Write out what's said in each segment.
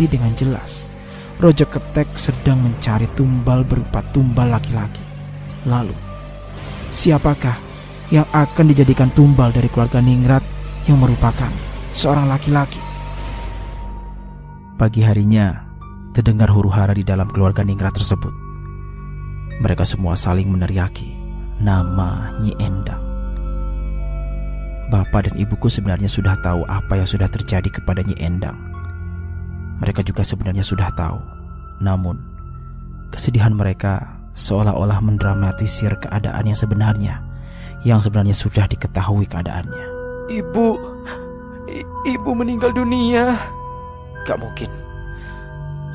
mengerti dengan jelas Rojo Ketek sedang mencari tumbal berupa tumbal laki-laki. Lalu, siapakah yang akan dijadikan tumbal dari keluarga Ningrat yang merupakan seorang laki-laki? Pagi harinya, terdengar huru-hara di dalam keluarga Ningrat tersebut. Mereka semua saling meneriaki nama Nyi Endang. Bapak dan ibuku sebenarnya sudah tahu apa yang sudah terjadi kepada Nyi Endang. Mereka juga sebenarnya sudah tahu. Namun, kesedihan mereka seolah-olah mendramatisir keadaan yang sebenarnya sudah diketahui keadaannya. Ibu meninggal dunia. Gak mungkin.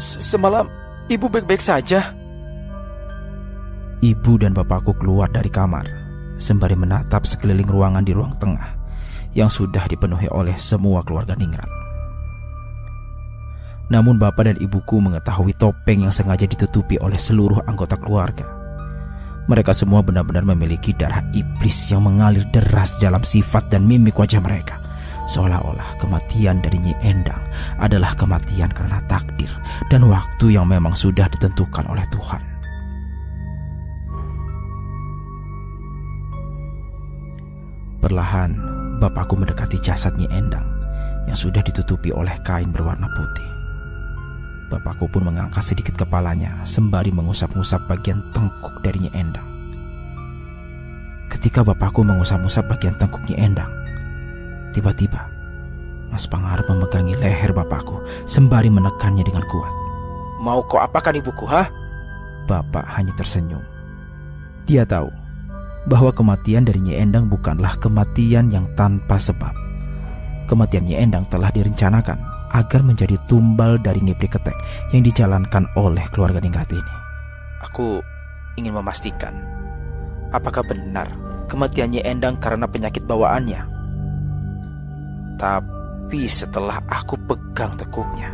Semalam ibu baik-baik saja. Ibu dan bapakku keluar dari kamar sembari menatap sekeliling ruangan di ruang tengah yang sudah dipenuhi oleh semua keluarga Ningrat. Namun bapak dan ibuku mengetahui topeng yang sengaja ditutupi oleh seluruh anggota keluarga. Mereka semua benar-benar memiliki darah iblis yang mengalir deras dalam sifat dan mimik wajah mereka. Seolah-olah kematian dari Nyi Endang adalah kematian karena takdir dan waktu yang memang sudah ditentukan oleh Tuhan. Perlahan, bapakku mendekati jasad Nyi Endang yang sudah ditutupi oleh kain berwarna putih. Bapakku pun mengangkat sedikit kepalanya sembari mengusap-ngusap bagian tengkuk dari Nyi Endang. Ketika bapakku mengusap-ngusap bagian tengkuk Nyi Endang, tiba-tiba Mas Pangarep memegangi leher bapakku sembari menekannya dengan kuat. "Mau kau apakan ibuku, ha?" Bapak hanya tersenyum. Dia tahu bahwa kematian dari Nyi Endang bukanlah kematian yang tanpa sebab. Kematian Nyi Endang telah direncanakan agar menjadi tumbal dari Ngepri Ketek yang dijalankan oleh keluarga Ningrat ini. Aku ingin memastikan, apakah benar kematian Nyi Endang karena penyakit bawaannya? Tapi setelah aku pegang tekuknya,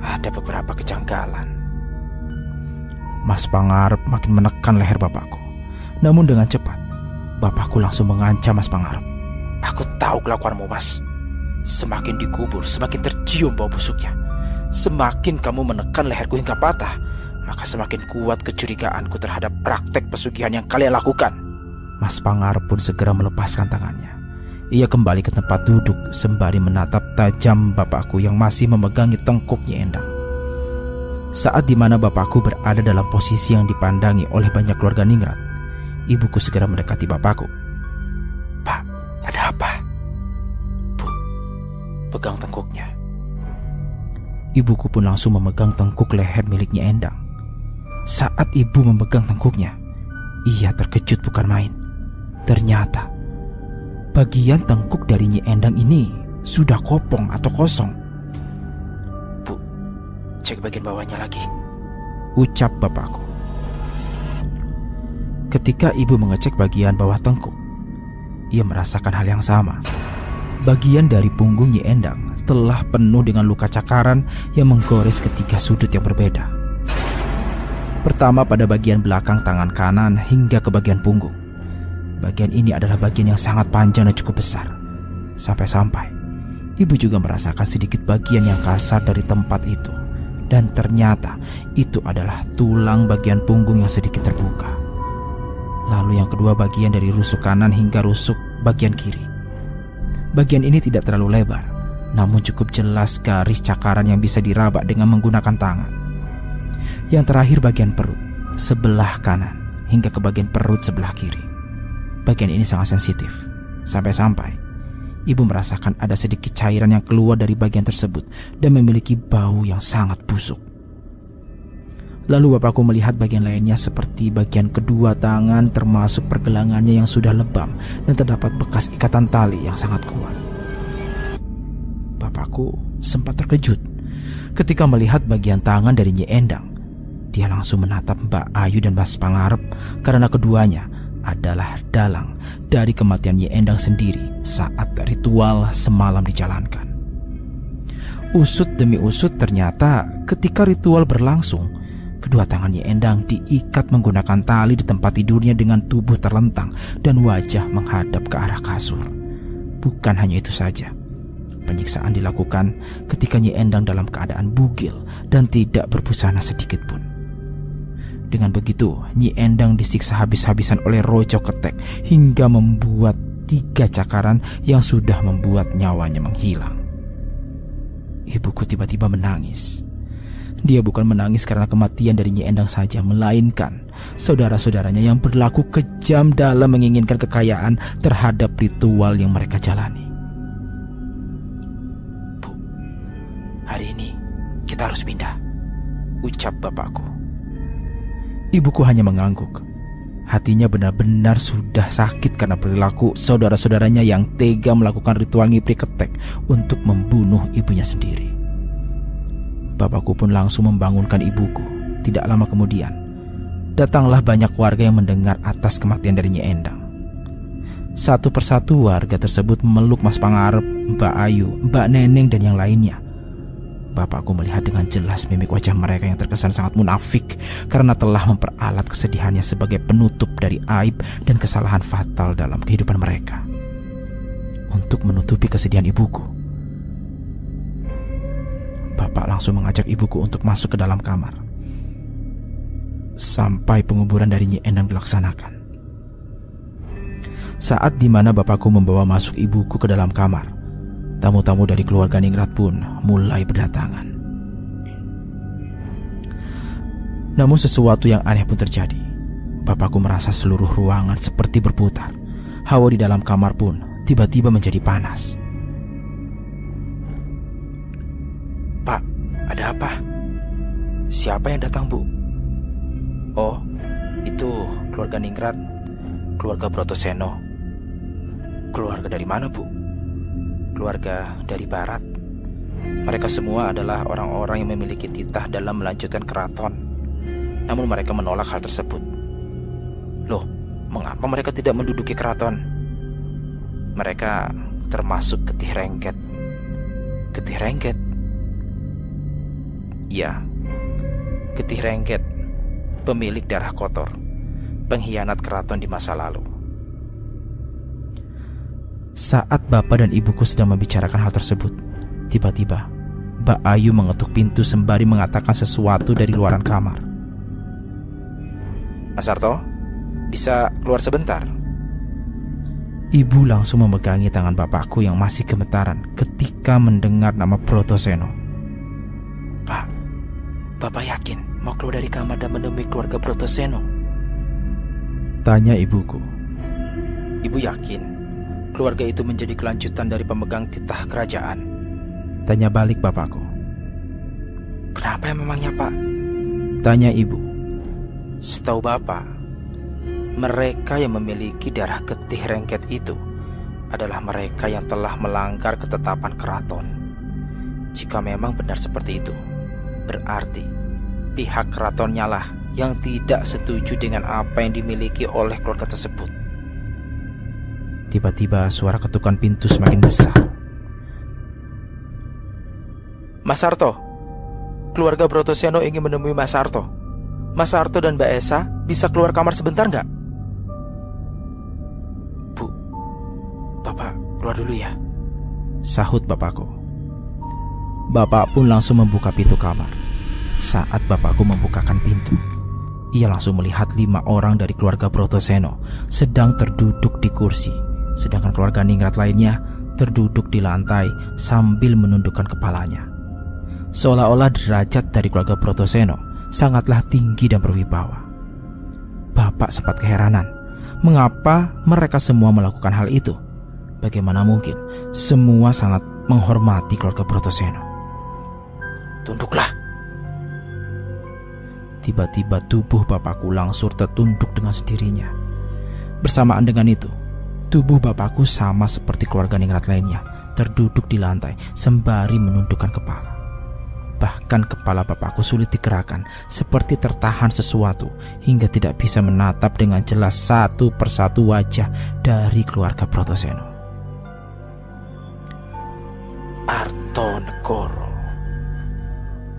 ada beberapa kejanggalan. Mas Pangarep makin menekan leher bapakku. Namun dengan cepat, bapakku langsung mengancam Mas Pangarep. "Aku tahu kelakuanmu, Mas. Semakin dikubur, semakin tercium bau busuknya. Semakin kamu menekan leherku hingga patah, maka semakin kuat kecurigaanku terhadap praktek pesugihan yang kalian lakukan." Mas Pangarep pun segera melepaskan tangannya. Ia kembali ke tempat duduk sembari menatap tajam bapakku yang masih memegangi tengkuk Nyi Endang. Saat dimana bapakku berada dalam posisi yang dipandangi oleh banyak keluarga Ningrat, ibuku segera mendekati bapakku. "Pak, ada apa?" "Bu, pegang tengkuknya." Ibuku pun langsung memegang tengkuk leher milik Nyi Endang. Saat ibu memegang tengkuknya, ia terkejut bukan main. Ternyata bagian tengkuk dari Nyi Endang ini sudah kopong atau kosong. "Bu, cek bagian bawahnya lagi," ucap bapakku. Ketika ibu mengecek bagian bawah tengkuk, ia merasakan hal yang sama. Bagian dari punggung Nyi Endang telah penuh dengan luka cakaran yang menggores ketiga sudut yang berbeda. Pertama pada bagian belakang tangan kanan hingga ke bagian punggung. Bagian ini adalah bagian yang sangat panjang dan cukup besar. Sampai-sampai ibu juga merasakan sedikit bagian yang kasar dari tempat itu. Dan ternyata itu adalah tulang bagian punggung yang sedikit terbuka. Lalu yang kedua bagian dari rusuk kanan hingga rusuk bagian kiri. Bagian ini tidak terlalu lebar, namun cukup jelas garis cakaran yang bisa diraba dengan menggunakan tangan. Yang terakhir bagian perut sebelah kanan hingga ke bagian perut sebelah kiri. Bagian ini sangat sensitif. Sampai-sampai ibu merasakan ada sedikit cairan yang keluar dari bagian tersebut dan memiliki bau yang sangat busuk. Lalu bapakku melihat bagian lainnya seperti bagian kedua tangan termasuk pergelangannya yang sudah lebam dan terdapat bekas ikatan tali yang sangat kuat. Bapakku sempat terkejut ketika melihat bagian tangan dari Nyi Endang. Dia langsung menatap Mbak Ayu dan Mas Pangarep karena keduanya adalah dalang dari kematian Nyi Endang sendiri saat ritual semalam dijalankan. Usut demi usut ternyata ketika ritual berlangsung, kedua tangan Nyi Endang diikat menggunakan tali di tempat tidurnya dengan tubuh terlentang dan wajah menghadap ke arah kasur. Bukan hanya itu saja, Penyiksaan dilakukan ketika Nyi Endang dalam keadaan bugil dan tidak berbusana sedikit pun. Dengan begitu, Nyi Endang disiksa habis-habisan oleh Rojo Ketek hingga membuat 3 cakaran yang sudah membuat nyawanya menghilang. Ibuku tiba-tiba menangis. Dia bukan menangis karena kematian dari Nyi Endang saja, melainkan saudara-saudaranya yang berlaku kejam dalam menginginkan kekayaan terhadap ritual yang mereka jalani. "Bu, hari ini kita harus pindah," ucap bapakku. Ibuku hanya mengangguk. Hatinya benar-benar sudah sakit karena perilaku saudara-saudaranya yang tega melakukan ritual ngipri ketek untuk membunuh ibunya sendiri. Bapakku pun langsung membangunkan ibuku. Tidak lama kemudian, datanglah banyak warga yang mendengar atas kematian dari Nyi Endang. Satu persatu warga tersebut memeluk Mas Pangarep, Mbak Ayu, Mbak Neneng, dan yang lainnya. Bapakku melihat dengan jelas mimik wajah mereka yang terkesan sangat munafik karena telah memperalat kesedihannya sebagai penutup dari aib dan kesalahan fatal dalam kehidupan mereka. Untuk menutupi kesedihan ibuku, Bapak langsung mengajak ibuku untuk masuk ke dalam kamar. Sampai penguburan dari Nyi Endang dilaksanakan. Saat dimana bapakku membawa masuk ibuku ke dalam kamar, tamu-tamu dari keluarga Ningrat pun mulai berdatangan. Namun sesuatu yang aneh pun terjadi. Bapakku merasa seluruh ruangan seperti berputar. Hawa di dalam kamar pun tiba-tiba menjadi panas. "Pak, ada apa? Siapa yang datang, Bu?" "Oh, itu keluarga Ningrat, keluarga Brotoseno." "Keluarga dari mana, Bu?" "Keluarga dari barat. Mereka semua adalah orang-orang yang memiliki titah dalam melanjutkan keraton. Namun mereka menolak hal tersebut." "Loh, mengapa mereka tidak menduduki keraton?" "Mereka termasuk Getih Rengket." "Getih Rengket?" "Ya, Getih Rengket, pemilik darah kotor, pengkhianat keraton di masa lalu." Saat bapak dan ibuku sedang membicarakan hal tersebut, tiba-tiba Mbak Ayu mengetuk pintu sembari mengatakan sesuatu dari luaran kamar. "Mas Sarto, bisa keluar sebentar?" Ibu langsung memegangi tangan bapakku yang masih gemetaran ketika mendengar nama Brotoseno. "Pak, Bapak yakin mau keluar dari kamar dan menemui keluarga Brotoseno?" tanya ibuku. "Ibu yakin keluarga itu menjadi kelanjutan dari pemegang titah kerajaan?" tanya balik bapakku. "Kenapa memangnya, Pak?" tanya ibu. "Setahu Bapak, mereka yang memiliki darah Getih Rengket itu adalah mereka yang telah melanggar ketetapan keraton. Jika memang benar seperti itu, berarti pihak keratonnya lah yang tidak setuju dengan apa yang dimiliki oleh keluarga tersebut." Tiba-tiba suara ketukan pintu semakin besar. "Mas Sarto, keluarga Brotoseno ingin menemui Mas Sarto. Mas Sarto dan Mbak Esa bisa keluar kamar sebentar nggak?" "Bu, Bapak keluar dulu ya," sahut bapakku. Bapak pun langsung membuka pintu kamar. Saat bapakku membukakan pintu, ia langsung melihat 5 orang dari keluarga Brotoseno sedang terduduk di kursi, sedangkan keluarga Ningrat lainnya terduduk di lantai sambil menundukkan kepalanya. Seolah-olah derajat dari keluarga Brotoseno sangatlah tinggi dan berwibawa. Bapak sempat keheranan, mengapa mereka semua melakukan hal itu? Bagaimana mungkin semua sangat menghormati keluarga Brotoseno? "Tunduklah!" Tiba-tiba tubuh bapakku langsung tertunduk dengan sendirinya. Bersamaan dengan itu, tubuh bapakku sama seperti keluarga Ningrat lainnya, terduduk di lantai sembari menundukkan kepala. Bahkan kepala bapakku sulit digerakkan, seperti tertahan sesuatu, hingga tidak bisa menatap dengan jelas satu persatu wajah dari keluarga Brotoseno. "Artonegoro,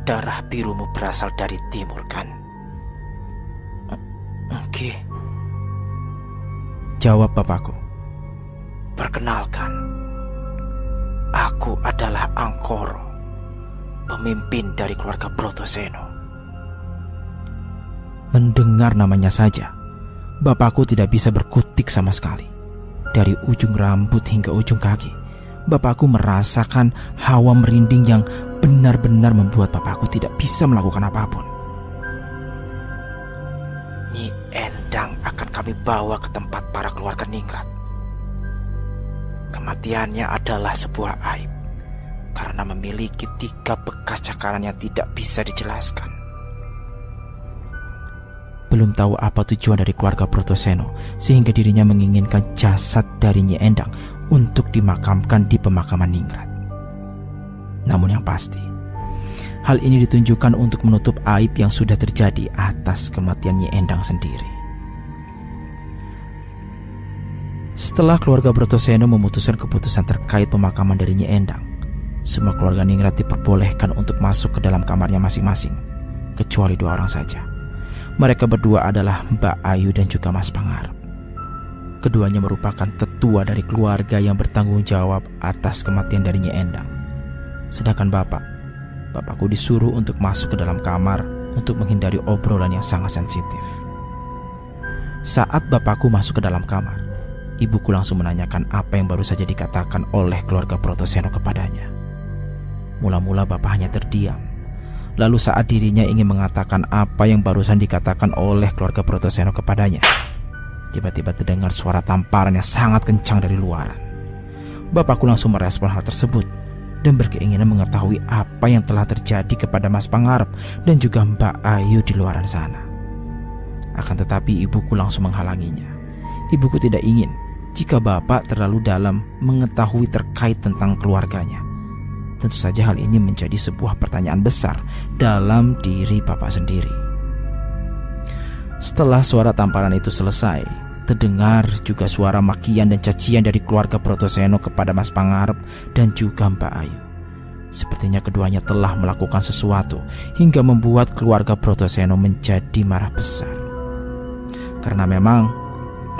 darah birumu berasal dari timur, kan?" "Oke," jawab bapakku. "Perkenalkan, aku bapakku adalah Angkoro, pemimpin dari keluarga Brotoseno. Mendengar namanya saja, bapakku tidak bisa berkutik sama sekali. Dari ujung rambut hingga ujung kaki, bapakku merasakan hawa merinding yang benar-benar membuat bapakku tidak bisa melakukan apapun. Nyi Endang akan kami bawa ke tempat para keluarga Ningrat. Kematiannya adalah sebuah aib karena memiliki 3 bekas cakaran yang tidak bisa dijelaskan. Belum tahu apa tujuan dari keluarga Brotoseno sehingga dirinya menginginkan jasad dari Nyi Endang untuk dimakamkan di pemakaman Ningrat. Namun yang pasti, hal ini ditunjukkan untuk menutup aib yang sudah terjadi atas kematian Nyi Endang sendiri. Setelah keluarga Brotoseno memutuskan keputusan terkait pemakaman dari Nyi Endang, semua keluarga Ningrat diperbolehkan untuk masuk ke dalam kamarnya masing-masing, kecuali 2 orang saja. Mereka berdua adalah Mbak Ayu dan juga Mas Pangarep. Keduanya merupakan tetua dari keluarga yang bertanggung jawab atas kematian dari Nyi Endang. Sedangkan bapakku disuruh untuk masuk ke dalam kamar untuk menghindari obrolan yang sangat sensitif. Saat bapakku masuk ke dalam kamar, ibuku langsung menanyakan apa yang baru saja dikatakan oleh keluarga Brotoseno kepadanya. Mula-mula bapak hanya terdiam. Lalu saat dirinya ingin mengatakan apa yang barusan dikatakan oleh keluarga Brotoseno kepadanya, tiba-tiba terdengar suara tamparan yang sangat kencang dari luaran. Bapakku langsung merespon hal tersebut dan berkeinginan mengetahui apa yang telah terjadi kepada Mas Pangarep dan juga Mbak Ayu di luaran sana. Akan tetapi ibuku langsung menghalanginya. Ibuku tidak ingin jika bapak terlalu dalam mengetahui terkait tentang keluarganya. Tentu saja hal ini menjadi sebuah pertanyaan besar dalam diri bapak sendiri. Setelah suara tamparan itu selesai, terdengar juga suara makian dan cacian dari keluarga Brotoseno kepada Mas Pangarep dan juga Mbak Ayu. Sepertinya keduanya telah melakukan sesuatu hingga membuat keluarga Brotoseno menjadi marah besar. Karena memang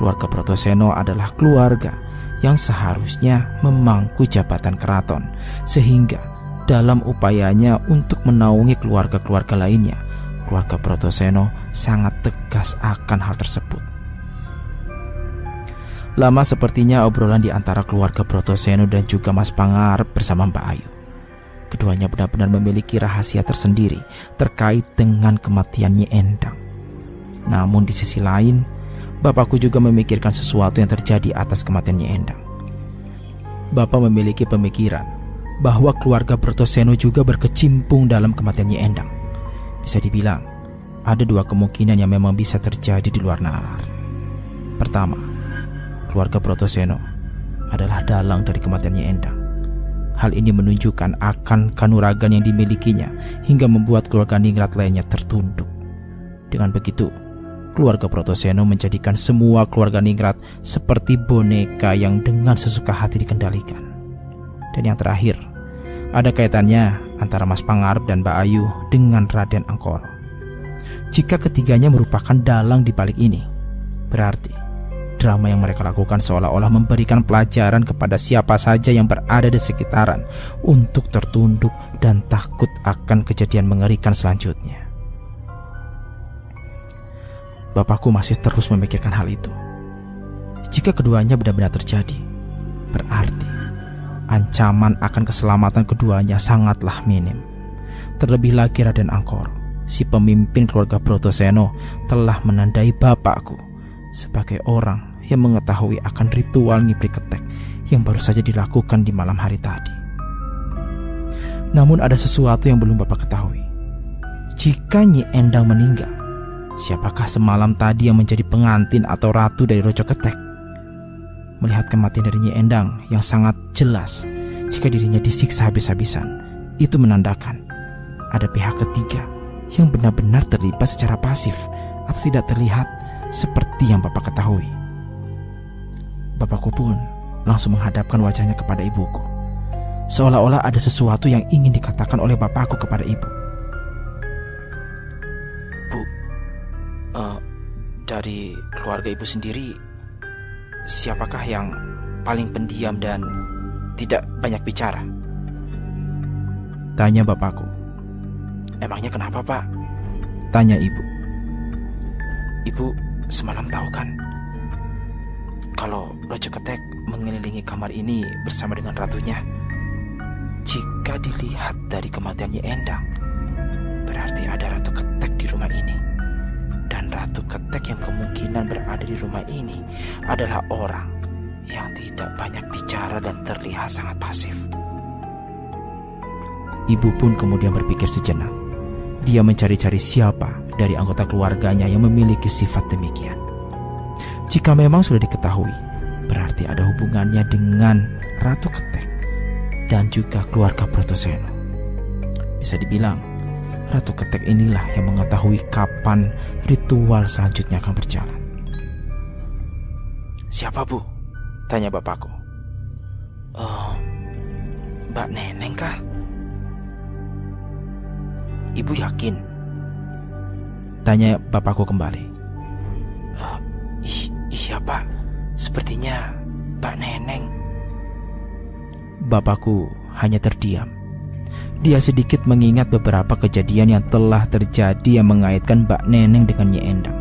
keluarga Brotoseno adalah keluarga yang seharusnya memangku jabatan keraton, sehingga dalam upayanya untuk menaungi keluarga-keluarga lainnya, keluarga Brotoseno sangat tegas akan hal tersebut. Lama sepertinya obrolan di antara keluarga Brotoseno dan juga Mas Pangarep bersama Mbak Ayu. Keduanya benar-benar memiliki rahasia tersendiri terkait dengan kematian Nyi Endang. Namun di sisi lain, bapakku juga memikirkan sesuatu yang terjadi atas kematian Nyi Endang. Bapak memiliki pemikiran bahwa keluarga Brotoseno juga berkecimpung dalam kematian Nyi Endang. Bisa dibilang, ada 2 kemungkinan yang memang bisa terjadi di luar nalar. Pertama, keluarga Brotoseno adalah dalang dari kematian Nyi Endang. Hal ini menunjukkan akan kanuragan yang dimilikinya hingga membuat keluarga Ningrat lainnya tertunduk. Dengan begitu, keluarga Brotoseno menjadikan semua keluarga Ningrat seperti boneka yang dengan sesuka hati dikendalikan. Dan yang terakhir, ada kaitannya antara Mas Pangarep dan Mbak Ayu dengan Raden Angkoro. Jika ketiganya merupakan dalang di balik ini, berarti drama yang mereka lakukan seolah-olah memberikan pelajaran kepada siapa saja yang berada di sekitaran untuk tertunduk dan takut akan kejadian mengerikan selanjutnya. Bapakku masih terus memikirkan hal itu. Jika keduanya benar-benar terjadi, berarti ancaman akan keselamatan keduanya sangatlah minim. Terlebih lagi Raden Angkoro, si pemimpin keluarga Brotoseno, telah menandai bapakku sebagai orang yang mengetahui akan ritual ngibri ketek yang baru saja dilakukan di malam hari tadi. Namun ada sesuatu yang belum bapak ketahui. Jika Nyi Endang meninggal, siapakah semalam tadi yang menjadi pengantin atau ratu dari Rojo Ketek? Melihat kematian dari Nyi Endang yang sangat jelas jika dirinya disiksa habis-habisan, itu menandakan ada pihak ketiga yang benar-benar terlibat secara pasif atau tidak terlihat seperti yang bapak ketahui. Bapakku pun langsung menghadapkan wajahnya kepada ibuku, seolah-olah ada sesuatu yang ingin dikatakan oleh bapakku kepada ibu. Bu, dari keluarga ibu sendiri, siapakah yang paling pendiam dan tidak banyak bicara? Tanya bapakku. Emangnya kenapa, Pak? Tanya ibu. Ibu semalam tahu kan kalau Raja Ketek mengelilingi kamar ini bersama dengan ratunya. Jika dilihat dari kematiannya Endang, berarti ada Ratu Ketek di rumah ini. Dan Ratu Ketek yang kemungkinan berada di rumah ini adalah orang yang tidak banyak bicara dan terlihat sangat pasif. Ibu pun kemudian berpikir sejenak. Dia mencari-cari siapa dari anggota keluarganya yang memiliki sifat demikian. Jika memang sudah diketahui, berarti ada hubungannya dengan Ratu Ketek dan juga keluarga Brotoseno. Bisa dibilang, Ratu Ketek inilah yang mengetahui kapan ritual selanjutnya akan berjalan. Siapa, Bu? Tanya bapakku. Mbak Neneng kah? Ibu yakin? Tanya bapakku kembali. Iya, Pak. Sepertinya Mbak Neneng. Bapakku hanya terdiam. Dia sedikit mengingat beberapa kejadian yang telah terjadi yang mengaitkan Mbak Neneng dengan Nyi Endang.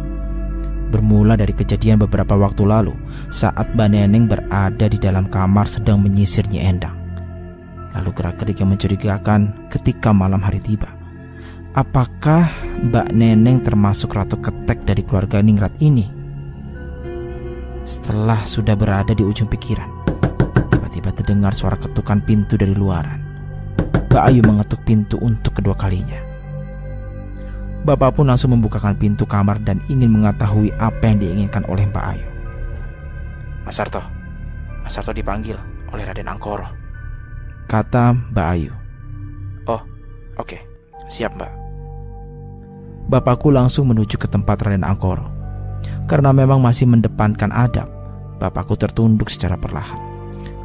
Bermula dari kejadian beberapa waktu lalu saat Mbak Neneng berada di dalam kamar sedang menyisir Nyi Endang. Lalu gerak-gerik yang mencurigakan ketika malam hari tiba. Apakah Mbak Neneng termasuk Ratu Ketek dari keluarga Ningrat ini? Setelah sudah berada di ujung pikiran, tiba-tiba terdengar suara ketukan pintu dari luaran. Mbak Ayu mengetuk pintu untuk kedua kalinya. Bapak pun langsung membukakan pintu kamar dan ingin mengetahui apa yang diinginkan oleh Mbak Ayu. Mas Sarto dipanggil oleh Raden Angkoro, kata Mbak Ayu. Oh, oke. Siap, Mbak. Bapakku langsung menuju ke tempat Raden Angkoro. Karena memang masih mendepankan adab, bapakku tertunduk secara perlahan.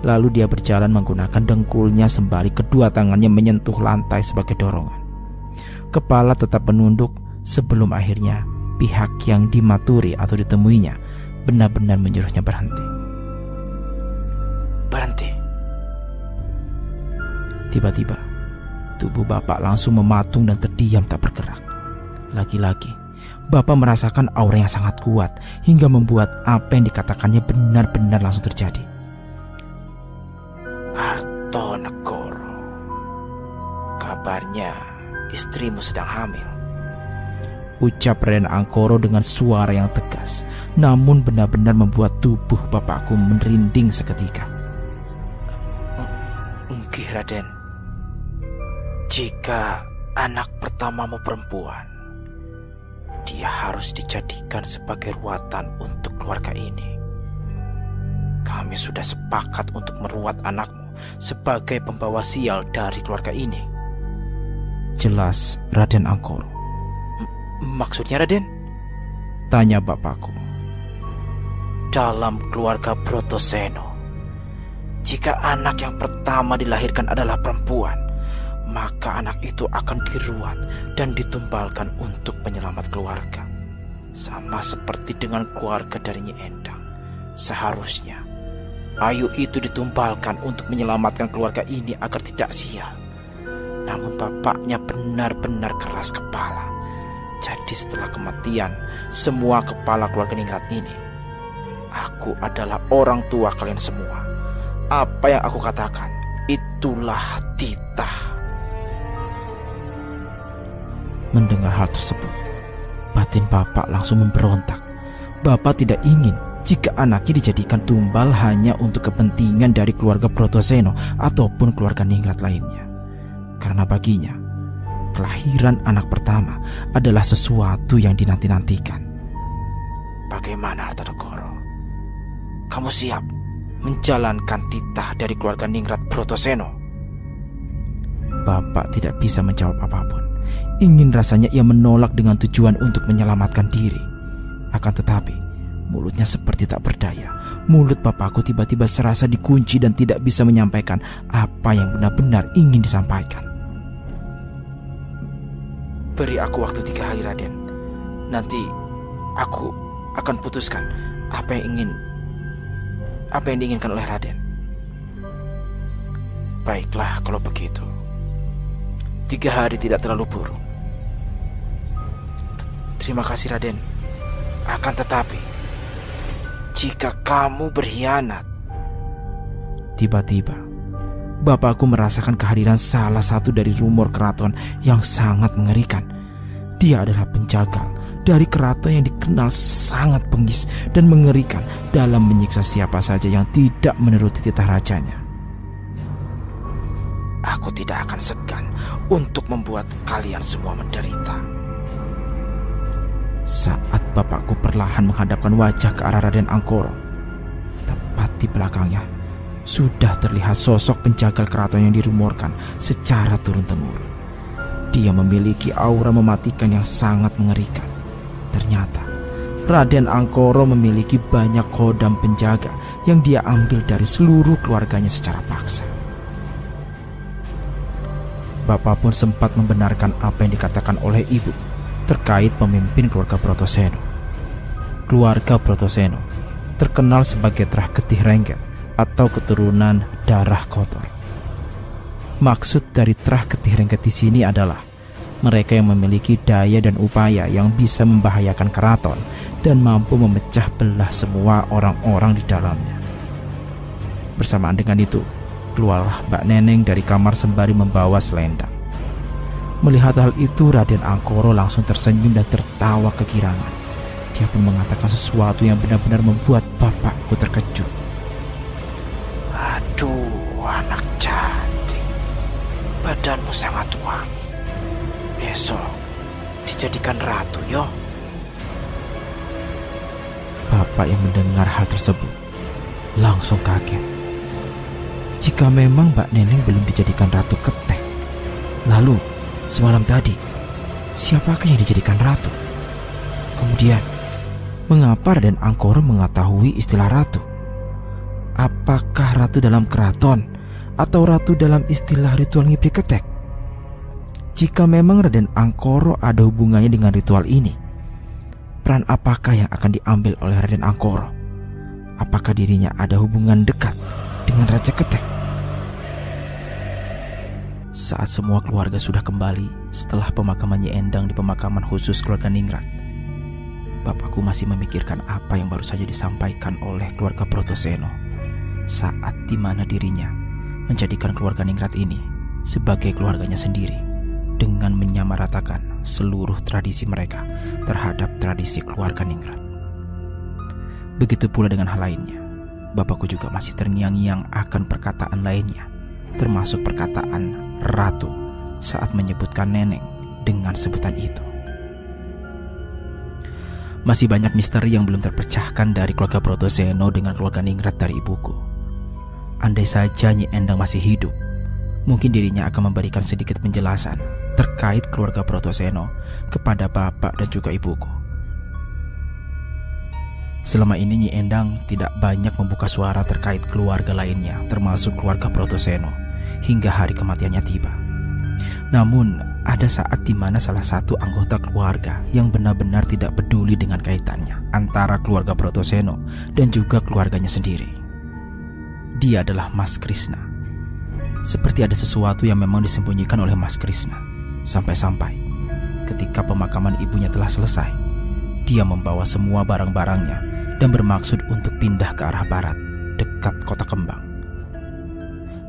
Lalu dia berjalan menggunakan dengkulnya sembari kedua tangannya menyentuh lantai sebagai dorongan. Kepala tetap menunduk sebelum akhirnya pihak yang dimaturi atau ditemuinya benar-benar menyuruhnya berhenti. Berhenti. Tiba-tiba tubuh bapak langsung mematung dan terdiam tak bergerak. Lagi-lagi bapak merasakan aura yang sangat kuat hingga membuat apa yang dikatakannya benar-benar langsung terjadi. Artonegoro, kabarnya istrimu sedang hamil, ucap Raden Angkoro dengan suara yang tegas, namun benar-benar membuat tubuh bapakku merinding seketika. Nggih, Raden. Jika anak pertamamu perempuan, dia harus dijadikan sebagai ruatan untuk keluarga ini. Kami sudah sepakat untuk meruat anakmu sebagai pembawa sial dari keluarga ini. Jelas Raden Angkoro. Maksudnya, Raden? Tanya bapakku. Dalam keluarga Brotoseno, jika anak yang pertama dilahirkan adalah perempuan, maka anak itu akan diruat dan ditumbalkan untuk penyelamat keluarga. Sama seperti dengan keluarga dari Nyi Endang. Seharusnya Ayu itu ditumbalkan untuk menyelamatkan keluarga ini agar tidak sial. Namun bapaknya benar-benar keras kepala. Jadi setelah kematian semua kepala keluarga Ningrat ini, aku adalah orang tua kalian semua. Apa yang aku katakan, itulah titah. Mendengar hal tersebut, batin bapak langsung memberontak. Bapak tidak ingin jika anaknya dijadikan tumbal hanya untuk kepentingan dari keluarga Brotoseno ataupun keluarga Ningrat lainnya. Karena baginya, kelahiran anak pertama adalah sesuatu yang dinanti-nantikan. Bagaimana, Artonegoro? Kamu siap menjalankan titah dari keluarga Ningrat Brotoseno? Bapak tidak bisa menjawab apapun. Ingin rasanya ia menolak dengan tujuan untuk menyelamatkan diri. Akan tetapi, mulutnya seperti tak berdaya. Mulut bapakku tiba-tiba serasa dikunci dan tidak bisa menyampaikan apa yang benar-benar ingin disampaikan. Beri aku waktu 3 hari, Raden. Nanti aku akan putuskan apa yang diinginkan oleh Raden. Baiklah kalau begitu. 3 hari tidak terlalu buruk. Terima kasih Raden. Akan tetapi, jika kamu berkhianat. Tiba-tiba, bapakku merasakan kehadiran salah satu dari rumor keraton yang sangat mengerikan. Dia adalah penjagal dari keraton yang dikenal sangat bengis dan mengerikan dalam menyiksa siapa saja yang tidak menuruti titah rajanya. Aku tidak akan segan untuk membuat kalian semua menderita. Saat bapakku perlahan menghadapkan wajah ke arah Raden Angkoro, tepat di belakangnya sudah terlihat sosok penjagal keraton yang dirumorkan secara turun-temurun. Dia memiliki aura mematikan yang sangat mengerikan. Ternyata Raden Angkoro memiliki banyak kodam penjaga yang dia ambil dari seluruh keluarganya secara paksa. Bapak pun sempat membenarkan apa yang dikatakan oleh ibu terkait pemimpin keluarga Brotoseno. Keluarga Brotoseno terkenal sebagai Trah Getih Rengket atau keturunan darah kotor. Maksud dari Trah Getih Rengket di sini adalah mereka yang memiliki daya dan upaya yang bisa membahayakan keraton dan mampu memecah belah semua orang-orang di dalamnya. Bersamaan dengan itu, keluarlah Mbak Neneng dari kamar sembari membawa selendang. Melihat hal itu, Raden Angkoro langsung tersenyum dan tertawa kegirangan. Dia pun mengatakan sesuatu yang benar-benar membuat bapakku terkejut. Aduh, anak cantik. Badanmu sangat wangi. Besok dijadikan ratu, yo. Bapak yang mendengar hal tersebut langsung kaget. Jika memang Mbak Neneng belum dijadikan ratu Ketek, lalu semalam tadi siapakah yang dijadikan ratu? Kemudian, mengapa Raden Angkoro mengetahui istilah ratu? Apakah ratu dalam keraton atau ratu dalam istilah ritual ngibri Ketek? Jika memang Raden Angkoro ada hubungannya dengan ritual ini, peran apakah yang akan diambil oleh Raden Angkoro? Apakah dirinya ada hubungan dekat dengan Raja Ketek? Saat semua keluarga sudah kembali setelah pemakaman Nyi Endang di pemakaman khusus keluarga Ningrat, bapakku masih memikirkan apa yang baru saja disampaikan oleh keluarga Brotoseno saat dimana dirinya menjadikan keluarga Ningrat ini sebagai keluarganya sendiri dengan menyamaratakan seluruh tradisi mereka terhadap tradisi keluarga Ningrat. Begitu pula dengan hal lainnya, bapakku juga masih terngiang-ngiang akan perkataan lainnya, termasuk perkataan ratu saat menyebutkan Neneng dengan sebutan itu. Masih banyak misteri yang belum terpecahkan dari keluarga Brotoseno dengan keluarga Ningrat dari ibuku. Andai saja Nyi Endang masih hidup, mungkin dirinya akan memberikan sedikit penjelasan terkait keluarga Brotoseno kepada bapak dan juga ibuku. Selama ini Nyi Endang tidak banyak membuka suara terkait keluarga lainnya, termasuk keluarga Brotoseno, hingga hari kematiannya tiba. Namun, ada saat di mana salah satu anggota keluarga yang benar-benar tidak peduli dengan kaitannya antara keluarga Brotoseno dan juga keluarganya sendiri. Dia adalah Mas Krishna. Seperti ada sesuatu yang memang disembunyikan oleh Mas Krishna. Sampai-sampai ketika pemakaman ibunya telah selesai, dia membawa semua barang-barangnya dan bermaksud untuk pindah ke arah barat, dekat kota Kembang.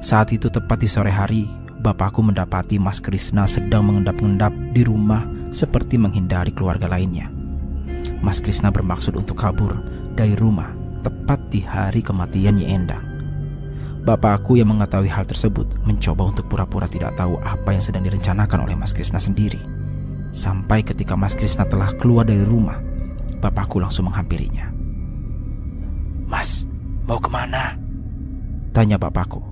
Saat itu tepat di sore hari, bapakku mendapati Mas Krishna sedang mengendap-endap di rumah seperti menghindari keluarga lainnya. Mas Krishna bermaksud untuk kabur dari rumah tepat di hari kematian Nyi Endang. Bapakku yang mengetahui hal tersebut mencoba untuk pura-pura tidak tahu apa yang sedang direncanakan oleh Mas Krishna sendiri. Sampai ketika Mas Krishna telah keluar dari rumah, bapakku langsung menghampirinya. Mas, mau kemana? Tanya bapakku.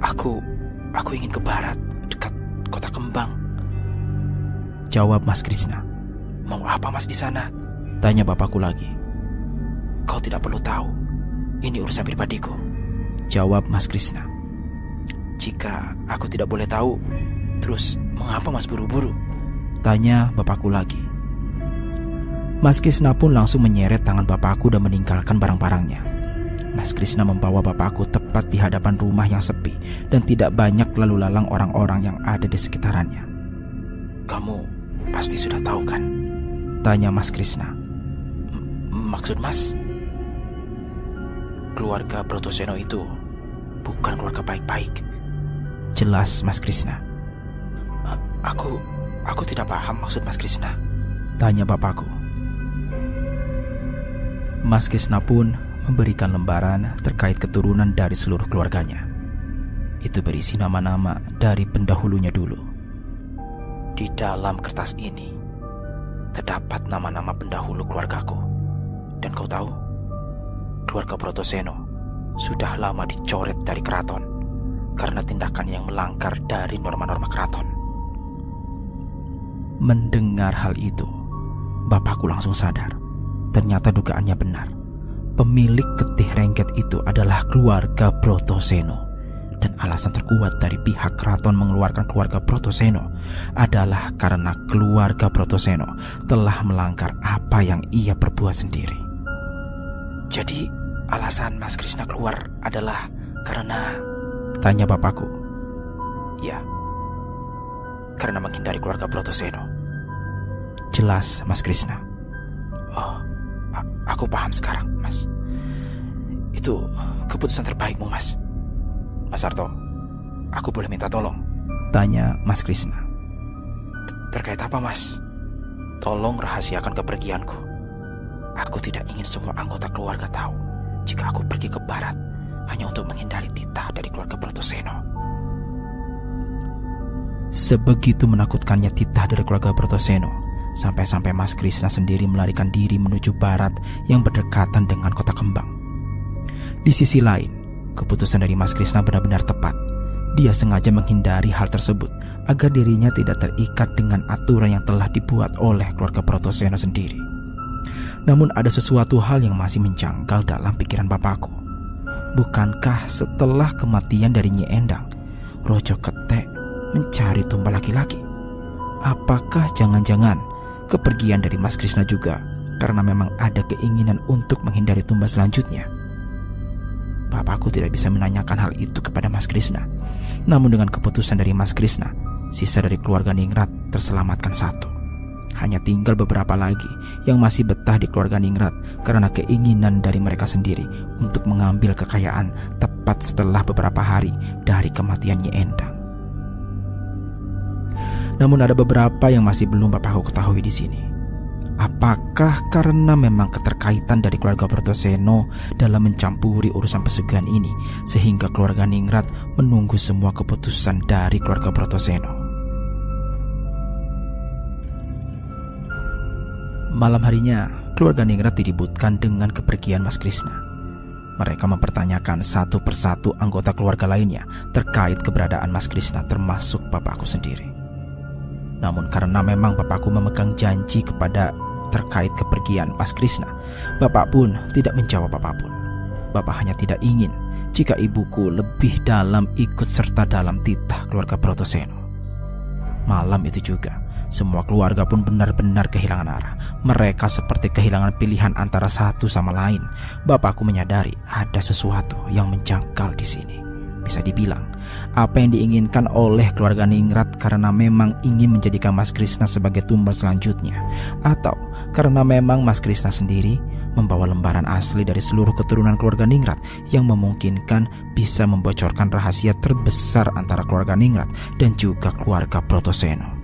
Aku ingin ke barat, dekat kota Kembang. Jawab Mas Krishna. Mau apa Mas di sana? Tanya bapakku lagi. Kau tidak perlu tahu. Ini urusan pribadiku. Jawab Mas Krishna. Jika aku tidak boleh tahu, terus mengapa Mas buru-buru? Tanya bapakku lagi. Mas Krishna pun langsung menyeret tangan bapakku dan meninggalkan barang-barangnya. Mas Krishna membawa bapakku tepat di hadapan rumah yang sepi dan tidak banyak lalu lalang orang-orang yang ada di sekitarannya. Kamu pasti sudah tahu kan? Tanya Mas Krishna. Maksud Mas? Keluarga Brotoseno itu bukan keluarga baik-baik. Jelas Mas Krishna. Aku tidak paham maksud Mas Krishna. Tanya bapakku. Mas Krishna pun memberikan lembaran terkait keturunan dari seluruh keluarganya. Itu berisi nama-nama dari pendahulunya dulu. Di dalam kertas ini terdapat nama-nama pendahulu keluargaku. Dan kau tahu, keluarga Brotoseno sudah lama dicoret dari keraton karena tindakan yang melanggar dari norma-norma keraton. Mendengar hal itu, bapakku langsung sadar. Ternyata dugaannya benar. Pemilik getih rengket itu adalah keluarga Brotoseno. Dan alasan terkuat dari pihak keraton mengeluarkan keluarga Brotoseno adalah karena keluarga Brotoseno telah melanggar apa yang ia perbuat sendiri. Jadi alasan Mas Krishna keluar adalah karena... Tanya bapakku. Ya, karena menghindari keluarga Brotoseno. Jelas Mas Krishna. Oh, aku paham sekarang, Mas. Itu keputusan terbaikmu, Mas. Mas Arto, aku boleh minta tolong? Tanya Mas Krishna. Terkait apa, Mas? Tolong rahasiakan kepergianku. Aku tidak ingin semua anggota keluarga tahu jika aku pergi ke barat hanya untuk menghindari titah dari keluarga Brotoseno. Sebegitu menakutkannya titah dari keluarga Brotoseno, sampai-sampai Mas Krishna sendiri melarikan diri menuju barat yang berdekatan dengan kota Kembang. Di sisi lain, keputusan dari Mas Krishna benar-benar tepat. Dia sengaja menghindari hal tersebut agar dirinya tidak terikat dengan aturan yang telah dibuat oleh keluarga Brotoseno sendiri. Namun ada sesuatu hal yang masih menjanggal dalam pikiran bapakku. Bukankah setelah kematian dari Nyi Endang, Rojo Ketek mencari tumbal laki-laki? Apakah jangan-jangan kepergian dari Mas Krishna juga karena memang ada keinginan untuk menghindari tumbal selanjutnya? Bapakku tidak bisa menanyakan hal itu kepada Mas Krishna. Namun dengan keputusan dari Mas Krishna, sisa dari keluarga Ningrat terselamatkan satu. Hanya tinggal beberapa lagi yang masih betah di keluarga Ningrat karena keinginan dari mereka sendiri untuk mengambil kekayaan tepat setelah beberapa hari dari kematian Nyi Endang. Namun ada beberapa yang masih belum bapakku ketahui di sini. Apakah karena memang keterkaitan dari keluarga Brotoseno dalam mencampuri urusan pesugihan ini sehingga keluarga Ningrat menunggu semua keputusan dari keluarga Brotoseno? Malam harinya, keluarga Ningrat diributkan dengan kepergian Mas Krishna. Mereka mempertanyakan satu persatu anggota keluarga lainnya terkait keberadaan Mas Krishna, termasuk bapakku sendiri. Namun karena memang bapakku memegang janji kepada terkait kepergian Mas Krishna, bapak pun tidak menjawab apapun. Bapak hanya tidak ingin jika ibuku lebih dalam ikut serta dalam titah keluarga Brotoseno. Malam itu juga, semua keluarga pun benar-benar kehilangan arah. Mereka seperti kehilangan pilihan antara satu sama lain. Bapakku menyadari ada sesuatu yang menjangkal di sini. Bisa dibilang, apa yang diinginkan oleh keluarga Ningrat karena memang ingin menjadikan Mas Krishna sebagai tumbal selanjutnya, atau karena memang Mas Krishna sendiri membawa lembaran asli dari seluruh keturunan keluarga Ningrat yang memungkinkan bisa membocorkan rahasia terbesar antara keluarga Ningrat dan juga keluarga Brotoseno.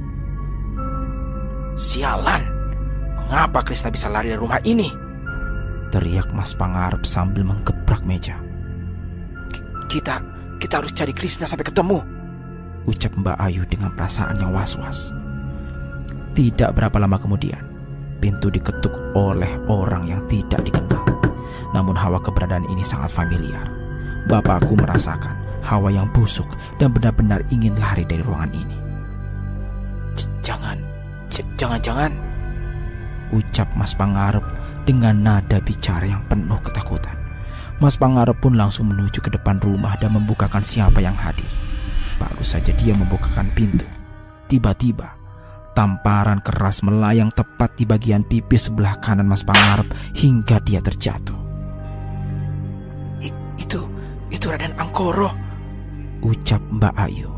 Sialan, mengapa Krishna bisa lari dari rumah ini? Teriak Mas Pangarep sambil menggebrak meja. Kita harus cari Krishna sampai ketemu, ucap Mbak Ayu dengan perasaan yang was-was. Tidak berapa lama kemudian, pintu diketuk oleh orang yang tidak dikenal. Namun hawa keberadaan ini sangat familiar. Bapakku merasakan hawa yang busuk dan benar-benar ingin lari dari ruangan ini. Jangan-jangan, ucap Mas Pangarep dengan nada bicara yang penuh ketakutan. Mas Pangarep pun langsung menuju ke depan rumah dan membukakan siapa yang hadir. Baru saja dia membukakan pintu, tiba-tiba tamparan keras melayang tepat di bagian pipi sebelah kanan Mas Pangarep hingga dia terjatuh. Itu Raden Angkoro, ucap Mbak Ayu.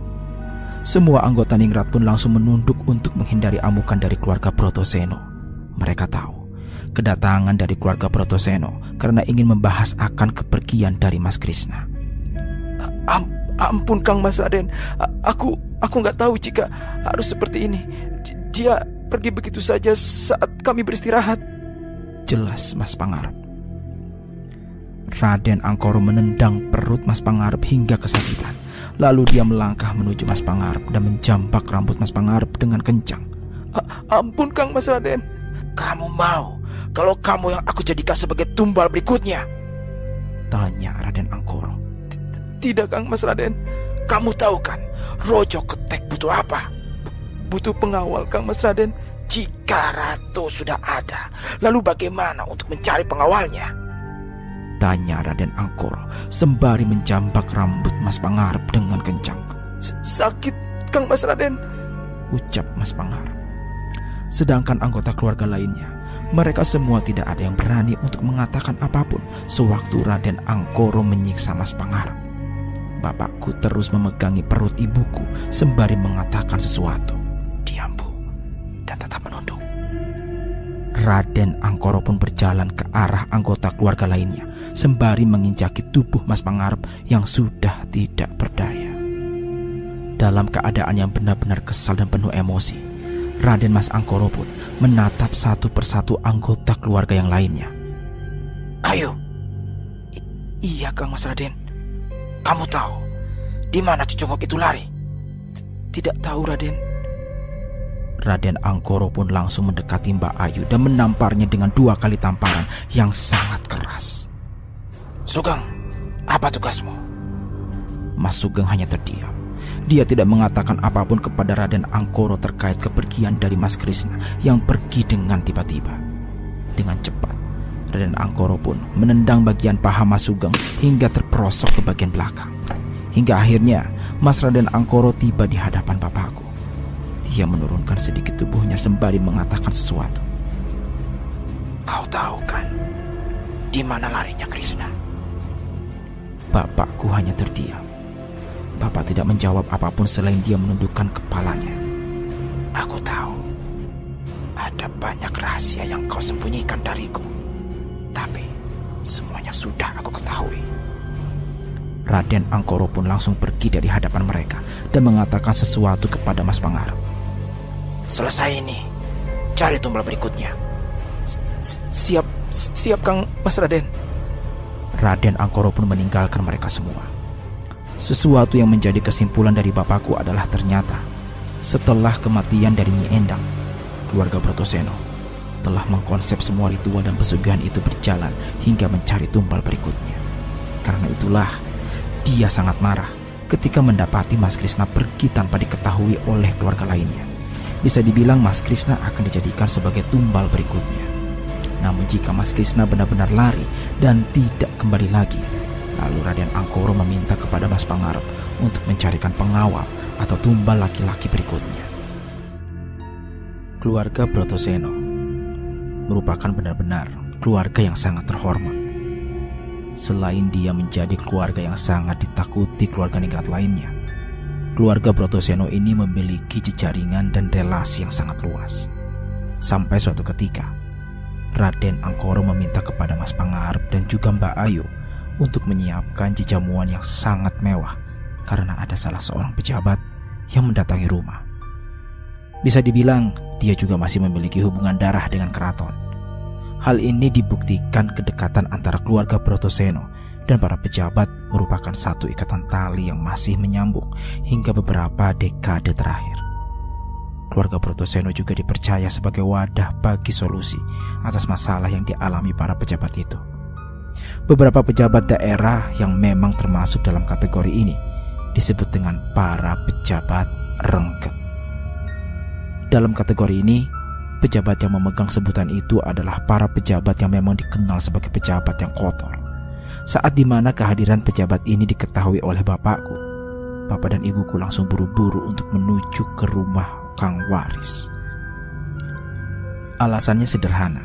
Semua anggota Ningrat pun langsung menunduk untuk menghindari amukan dari keluarga Brotoseno. Mereka tahu kedatangan dari keluarga Brotoseno karena ingin membahas akan kepergian dari Mas Krishna. Ampun Kang Mas Raden, aku nggak tahu jika harus seperti ini. Dia pergi begitu saja saat kami beristirahat, jelas Mas Pangarep. Raden Angkoro menendang perut Mas Pangarep hingga kesakitan. Lalu dia melangkah menuju Mas Pangarep dan menjambak rambut Mas Pangarep dengan kencang. Ampun Kang Mas Raden. Kamu mau kalau kamu yang aku jadikan sebagai tumbal berikutnya? Tanya Raden Angkoro. Tidak Kang Mas Raden. Kamu tahu kan Rojo Ketek butuh apa? Butuh pengawal Kang Mas Raden. Jika Ratu sudah ada, lalu bagaimana untuk mencari pengawalnya? Tanya Raden Angkoro sembari menjambak rambut Mas Pangarep dengan kencang. Sakit Kang Mas Raden, ucap Mas Pangarep. Sedangkan anggota keluarga lainnya, mereka semua tidak ada yang berani untuk mengatakan apapun sewaktu Raden Angkoro menyiksa Mas Pangarep. Bapakku terus memegangi perut ibuku sembari mengatakan sesuatu. Diam Bu, dan tetap menunduk. Raden Angkoro pun berjalan ke arah anggota keluarga lainnya sembari menginjaki tubuh Mas Pangarep yang sudah tidak berdaya. Dalam keadaan yang benar-benar kesal dan penuh emosi, Raden Mas Angkoro pun menatap satu persatu anggota keluarga yang lainnya. Ayo. Iya Kang Mas Raden. Kamu tahu di mana Cucungok itu lari? Tidak tahu Raden. Raden Angkoro pun langsung mendekati Mbak Ayu dan menamparnya dengan 2 kali tamparan yang sangat keras. Sugeng, apa tugasmu? Mas Sugeng hanya terdiam. Dia tidak mengatakan apapun kepada Raden Angkoro terkait kepergian dari Mas Krishna yang pergi dengan tiba-tiba. Dengan cepat, Raden Angkoro pun menendang bagian paha Mas Sugeng hingga terperosok ke bagian belakang. Hingga akhirnya Mas Raden Angkoro tiba di hadapan bapakku. Dia menurunkan sedikit tubuhnya sembari mengatakan sesuatu. Kau tahu kan di mana larinya Krishna? Bapakku hanya terdiam. Bapak tidak menjawab apapun selain dia menundukkan kepalanya. Aku tahu ada banyak rahasia yang kau sembunyikan dariku, tapi semuanya sudah aku ketahui. Raden Angkoro pun langsung pergi dari hadapan mereka dan mengatakan sesuatu kepada Mas Pangarep. Selesai ini, cari tumbal berikutnya. Siap Kang Mas Raden. Raden Angkoro pun meninggalkan mereka semua. Sesuatu yang menjadi kesimpulan dari bapakku adalah ternyata setelah kematian dari Nyi Endang, keluarga Brotoseno telah mengkonsep semua ritual dan pesugihan itu berjalan hingga mencari tumbal berikutnya. Karena itulah dia sangat marah ketika mendapati Mas Krishna pergi tanpa diketahui oleh keluarga lainnya. Bisa dibilang Mas Krishna akan dijadikan sebagai tumbal berikutnya. Namun jika Mas Krishna benar-benar lari dan tidak kembali lagi, lalu Raden Angkoro meminta kepada Mas Pangarep untuk mencarikan pengawal atau tumbal laki-laki berikutnya. Keluarga Brotoseno merupakan benar-benar keluarga yang sangat terhormat. Selain dia menjadi keluarga yang sangat ditakuti keluarga Ningrat lainnya, keluarga Brotoseno ini memiliki jejaringan dan relasi yang sangat luas. Sampai suatu ketika, Raden Angkoro meminta kepada Mas Pangarep dan juga Mbak Ayu untuk menyiapkan jamuan yang sangat mewah karena ada salah seorang pejabat yang mendatangi rumah. Bisa dibilang dia juga masih memiliki hubungan darah dengan keraton. Hal ini dibuktikan kedekatan antara keluarga Brotoseno dan para pejabat merupakan satu ikatan tali yang masih menyambung hingga beberapa dekade terakhir. Keluarga Brotoseno juga dipercaya sebagai wadah bagi solusi atas masalah yang dialami para pejabat itu. Beberapa pejabat daerah yang memang termasuk dalam kategori ini disebut dengan para pejabat rengket. Dalam kategori ini, pejabat yang memegang sebutan itu adalah para pejabat yang memang dikenal sebagai pejabat yang kotor. Saat dimana kehadiran pejabat ini diketahui oleh bapakku, bapak dan ibuku langsung buru-buru untuk menuju ke rumah Kang Waris. Alasannya sederhana,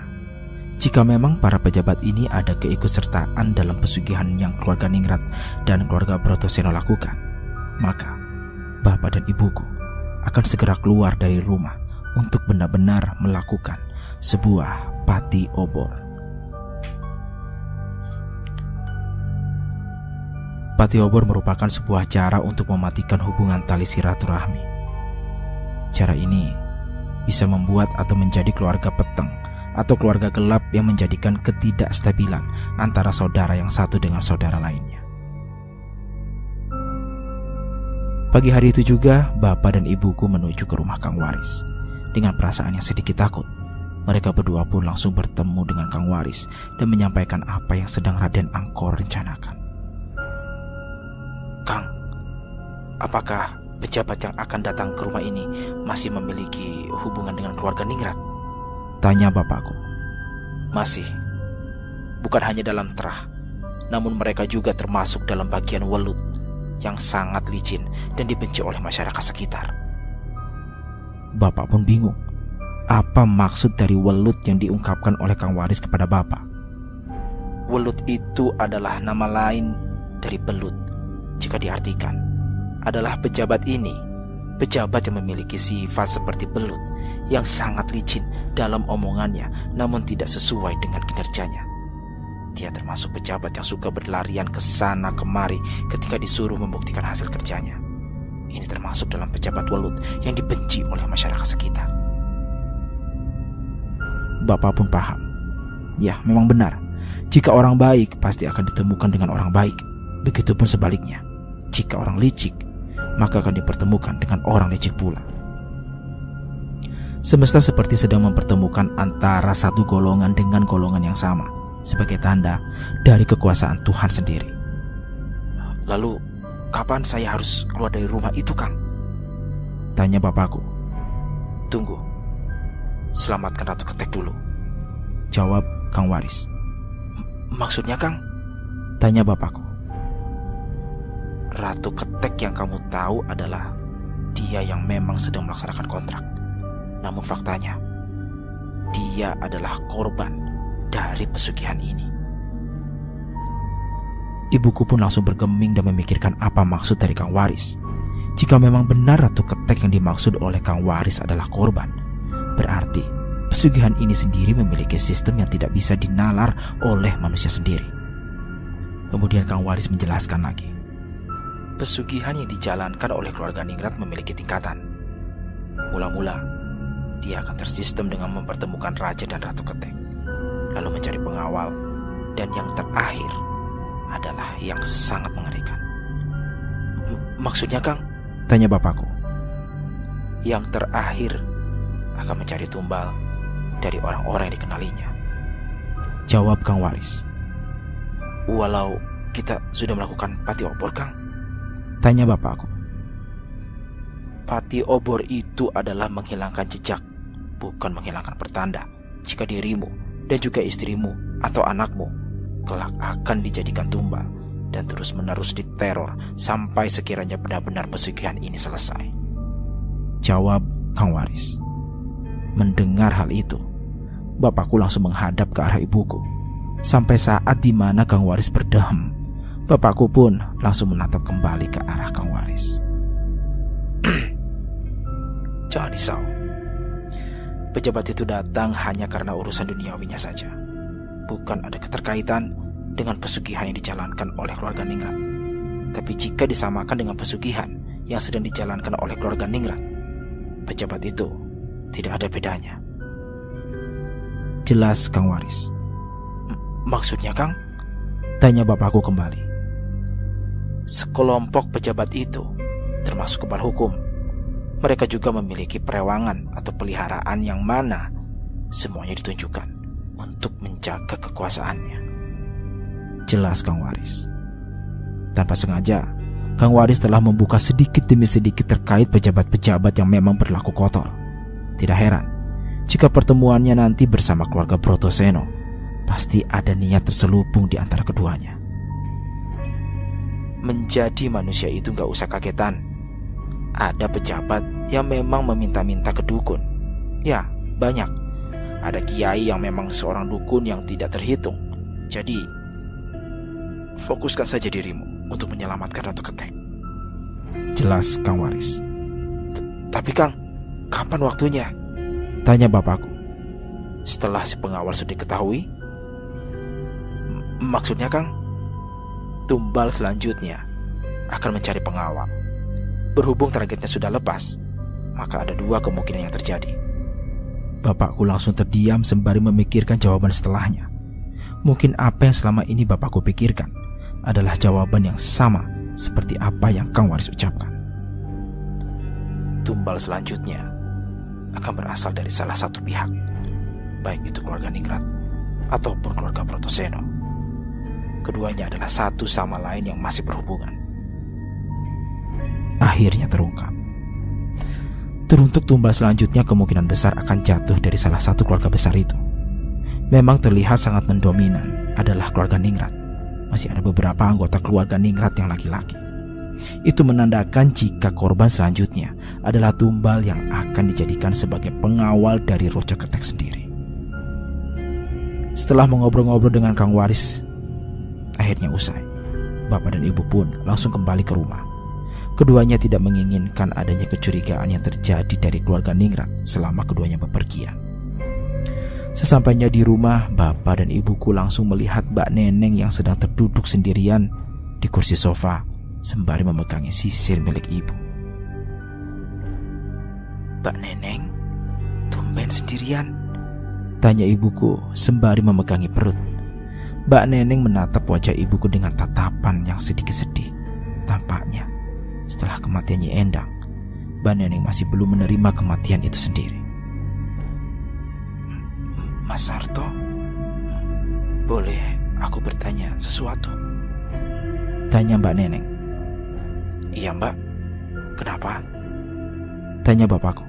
Jika memang para pejabat ini ada keikutsertaan dalam pesugihan yang keluarga Ningrat dan keluarga Brotoseno lakukan, maka bapak dan ibuku akan segera keluar dari rumah untuk benar-benar melakukan sebuah pati obor. Pati obor merupakan sebuah cara untuk mematikan hubungan tali silaturahmi. Cara ini bisa membuat atau menjadi keluarga peteng atau keluarga gelap yang menjadikan ketidakstabilan antara saudara yang satu dengan saudara lainnya. Pagi hari itu juga, bapak dan ibuku menuju ke rumah Kang Waris. Dengan perasaan yang sedikit takut, mereka berdua pun langsung bertemu dengan Kang Waris dan menyampaikan apa yang sedang Raden Angkor rencanakan. Kang, apakah pejabat yang akan datang ke rumah ini masih memiliki hubungan dengan keluarga Ningrat? Tanya bapakku. Masih. Bukan hanya dalam terah, namun mereka juga termasuk dalam bagian welut yang sangat licin dan dibenci oleh masyarakat sekitar. Bapak pun bingung. Apa maksud dari welut yang diungkapkan oleh Kang Waris kepada bapak? Welut itu adalah nama lain dari belut. Jika diartikan, adalah pejabat ini, pejabat yang memiliki sifat seperti belut, yang sangat licin dalam omongannya namun tidak sesuai dengan kinerjanya. Dia termasuk pejabat yang suka berlarian ke sana kemari ketika disuruh membuktikan hasil kerjanya. Ini termasuk dalam pejabat welut yang dibenci oleh masyarakat sekitar. Bapak pun paham. Ya, memang benar. Jika orang baik pasti akan ditemukan dengan orang baik. Begitupun sebaliknya. Jika orang licik, maka akan dipertemukan dengan orang licik pula. Semesta seperti sedang mempertemukan antara satu golongan dengan golongan yang sama, sebagai tanda dari kekuasaan Tuhan sendiri. Lalu, kapan saya harus keluar dari rumah itu, Kang? Tanya bapakku. Tunggu, selamatkan Ratu Ketek dulu, jawab Kang Waris. Maksudnya, Kang? Tanya bapakku. Ratu Ketek yang kamu tahu adalah dia yang memang sedang melaksanakan kontrak. Namun faktanya, dia adalah korban dari pesugihan ini. Ibuku pun langsung bergeming dan memikirkan apa maksud dari Kang Waris. Jika memang benar Ratu Ketek yang dimaksud oleh Kang Waris adalah korban, berarti pesugihan ini sendiri memiliki sistem yang tidak bisa dinalar oleh manusia sendiri. Kemudian Kang Waris menjelaskan lagi. Pesugihan yang dijalankan oleh keluarga Ningrat memiliki tingkatan. Mula-mula, dia akan tersistem dengan mempertemukan Raja dan Ratu Ketek, lalu mencari pengawal, dan yang terakhir adalah yang sangat mengerikan. Maksudnya, Kang? Tanya bapakku. Yang terakhir akan mencari tumbal dari orang-orang yang dikenalinya, jawab Kang Waris. Walau kita sudah melakukan pati obor, Kang? Tanya bapakku. Pati obor itu adalah menghilangkan jejak, bukan menghilangkan pertanda jika dirimu dan juga istrimu atau anakmu kelak akan dijadikan tumbal dan terus-menerus diteror sampai sekiranya benar-benar pesugihan ini selesai, jawab Kang Waris. Mendengar hal itu, bapakku langsung menghadap ke arah ibuku. Sampai saat di mana Kang Waris berdehem, bapakku pun langsung menatap kembali ke arah Kang Waris. Jangan risau. Pejabat itu datang hanya karena urusan duniawinya saja. Bukan ada keterkaitan dengan pesugihan yang dijalankan oleh keluarga Ningrat. Tapi jika disamakan dengan pesugihan yang sedang dijalankan oleh keluarga Ningrat, pejabat itu tidak ada bedanya. Jelas Kang Waris. Maksudnya, Kang? Tanya bapakku kembali. Sekelompok pejabat itu termasuk kepala hukum. Mereka juga memiliki perewangan atau peliharaan yang mana semuanya ditunjukkan untuk menjaga kekuasaannya. Jelas Kang Waris. Tanpa sengaja, Kang Waris telah membuka sedikit demi sedikit terkait pejabat-pejabat yang memang berlaku kotor. Tidak heran jika pertemuannya nanti bersama keluarga Brotoseno, pasti ada niat terselubung di antara keduanya. Menjadi manusia itu gak usah kagetan. Ada pejabat yang memang meminta-minta ke dukun. Ya, banyak. Ada kiai yang memang seorang dukun yang tidak terhitung. Jadi, fokuskan saja dirimu untuk menyelamatkan Ratu Ketek. Jelas Kang Waris. Tapi Kang, kapan waktunya? Tanya bapakku. Setelah si pengawal sudah diketahui? Maksudnya Kang, tumbal selanjutnya akan mencari pengawal. Berhubung targetnya sudah lepas, maka ada dua kemungkinan yang terjadi. Bapakku langsung terdiam sembari memikirkan jawaban setelahnya. Mungkin apa yang selama ini bapakku pikirkan adalah jawaban yang sama seperti apa yang Kang Waris ucapkan. Tumbal selanjutnya akan berasal dari salah satu pihak, baik itu keluarga Ningrat ataupun keluarga Brotoseno. Keduanya adalah satu sama lain yang masih berhubungan. Akhirnya terungkap. Teruntuk tumbal selanjutnya kemungkinan besar akan jatuh dari salah satu keluarga besar itu. Memang terlihat sangat mendominan adalah keluarga Ningrat. Masih ada beberapa anggota keluarga Ningrat yang laki-laki. Itu menandakan jika korban selanjutnya adalah tumbal yang akan dijadikan sebagai pengawal dari Rojo Ketek sendiri. Setelah mengobrol-ngobrol dengan Kang Waris, akhirnya usai. Bapak dan ibu pun langsung kembali ke rumah. Keduanya tidak menginginkan adanya kecurigaan yang terjadi dari keluarga Ningrat selama keduanya bepergian. Sesampainya di rumah, bapak dan ibuku langsung melihat Mbak Neneng yang sedang terduduk sendirian di kursi sofa sembari memegangi sisir milik ibu. Mbak Neneng, tumben sendirian? Tanya ibuku sembari memegangi perut. Mbak Neneng menatap wajah ibuku dengan tatapan yang sedikit sedih. Tampaknya setelah kematian Nyi Endang, Mbak Neneng masih belum menerima kematian itu sendiri. Mas Sarto, boleh aku bertanya sesuatu? Tanya Mbak Neneng. Iya Mbak, kenapa? Tanya bapakku.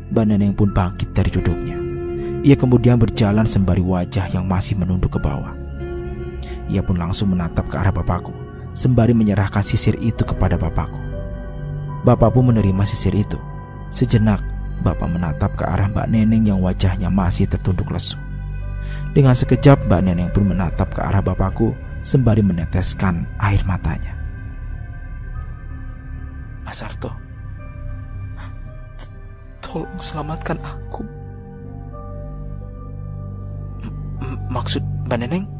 Mbak Neneng pun bangkit dari duduknya. Ia kemudian berjalan sembari wajah yang masih menunduk ke bawah. Ia pun langsung menatap ke arah bapakku sembari menyerahkan sisir itu kepada bapakku. Bapak pun menerima sisir itu. Sejenak bapak menatap ke arah Mbak Neneng yang wajahnya masih tertunduk lesu. Dengan sekejap Mbak Neneng pun menatap ke arah bapakku sembari meneteskan air matanya. Mas Sarto, tolong selamatkan aku. Maksud Mbak Neneng?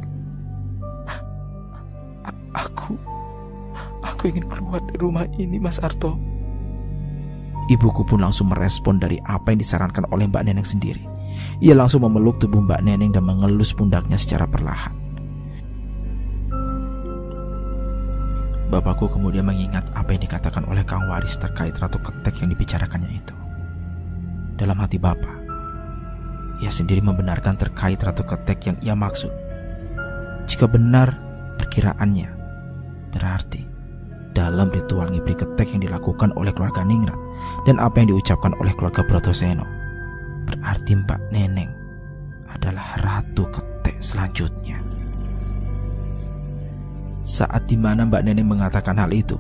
Aku ingin keluar dari rumah ini, Mas Arto. Ibuku pun langsung merespon dari apa yang disarankan oleh Mbak Neneng sendiri. Ia langsung memeluk tubuh Mbak Neneng dan mengelus pundaknya secara perlahan. Bapakku kemudian mengingat apa yang dikatakan oleh Kang Waris terkait Ratu Ketek yang dibicarakannya itu. Dalam hati bapak, ia sendiri membenarkan terkait Ratu Ketek yang ia maksud. Jika benar perkiraannya, berarti dalam ritual ngibri ketek yang dilakukan oleh keluarga Ningrat dan apa yang diucapkan oleh keluarga Brotoseno, berarti Mbak Neneng adalah Ratu Ketek selanjutnya. Saat dimana Mbak Neneng mengatakan hal itu,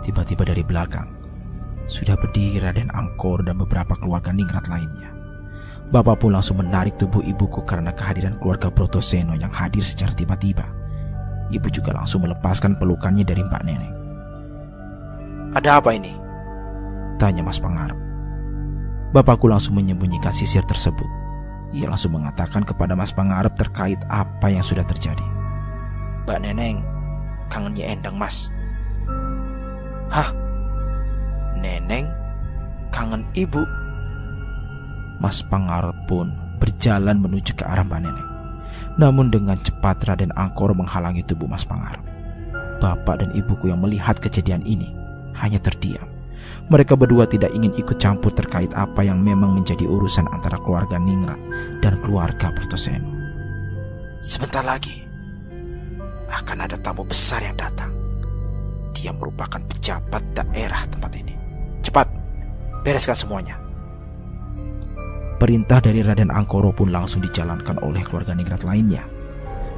tiba-tiba dari belakang sudah berdiri Raden Angkor dan beberapa keluarga Ningrat lainnya. Bapak pun langsung menarik tubuh ibuku karena kehadiran keluarga Brotoseno yang hadir secara tiba-tiba. Ibu juga langsung melepaskan pelukannya dari Mbak Neneng. Ada apa ini? Tanya Mas Pangarep. Bapakku langsung menyembunyikan sisir tersebut. Ia langsung mengatakan kepada Mas Pangarep terkait apa yang sudah terjadi. Mbak Neneng kangen Nyi Endang, Mas. Hah? Neneng kangen ibu? Mas Pangarep pun berjalan menuju ke arah Mbak Neneng. Namun dengan cepat Raden Angkor menghalangi tubuh Mas Pangarep. Bapak dan ibuku yang melihat kejadian ini hanya terdiam. Mereka berdua tidak ingin ikut campur terkait apa yang memang menjadi urusan antara keluarga Ningrat dan keluarga Brotoseno. Sebentar lagi akan ada tamu besar yang datang. Dia merupakan pejabat daerah tempat ini. Cepat, bereskan semuanya. Perintah dari Raden Angkoro pun langsung dijalankan oleh keluarga Ningrat lainnya.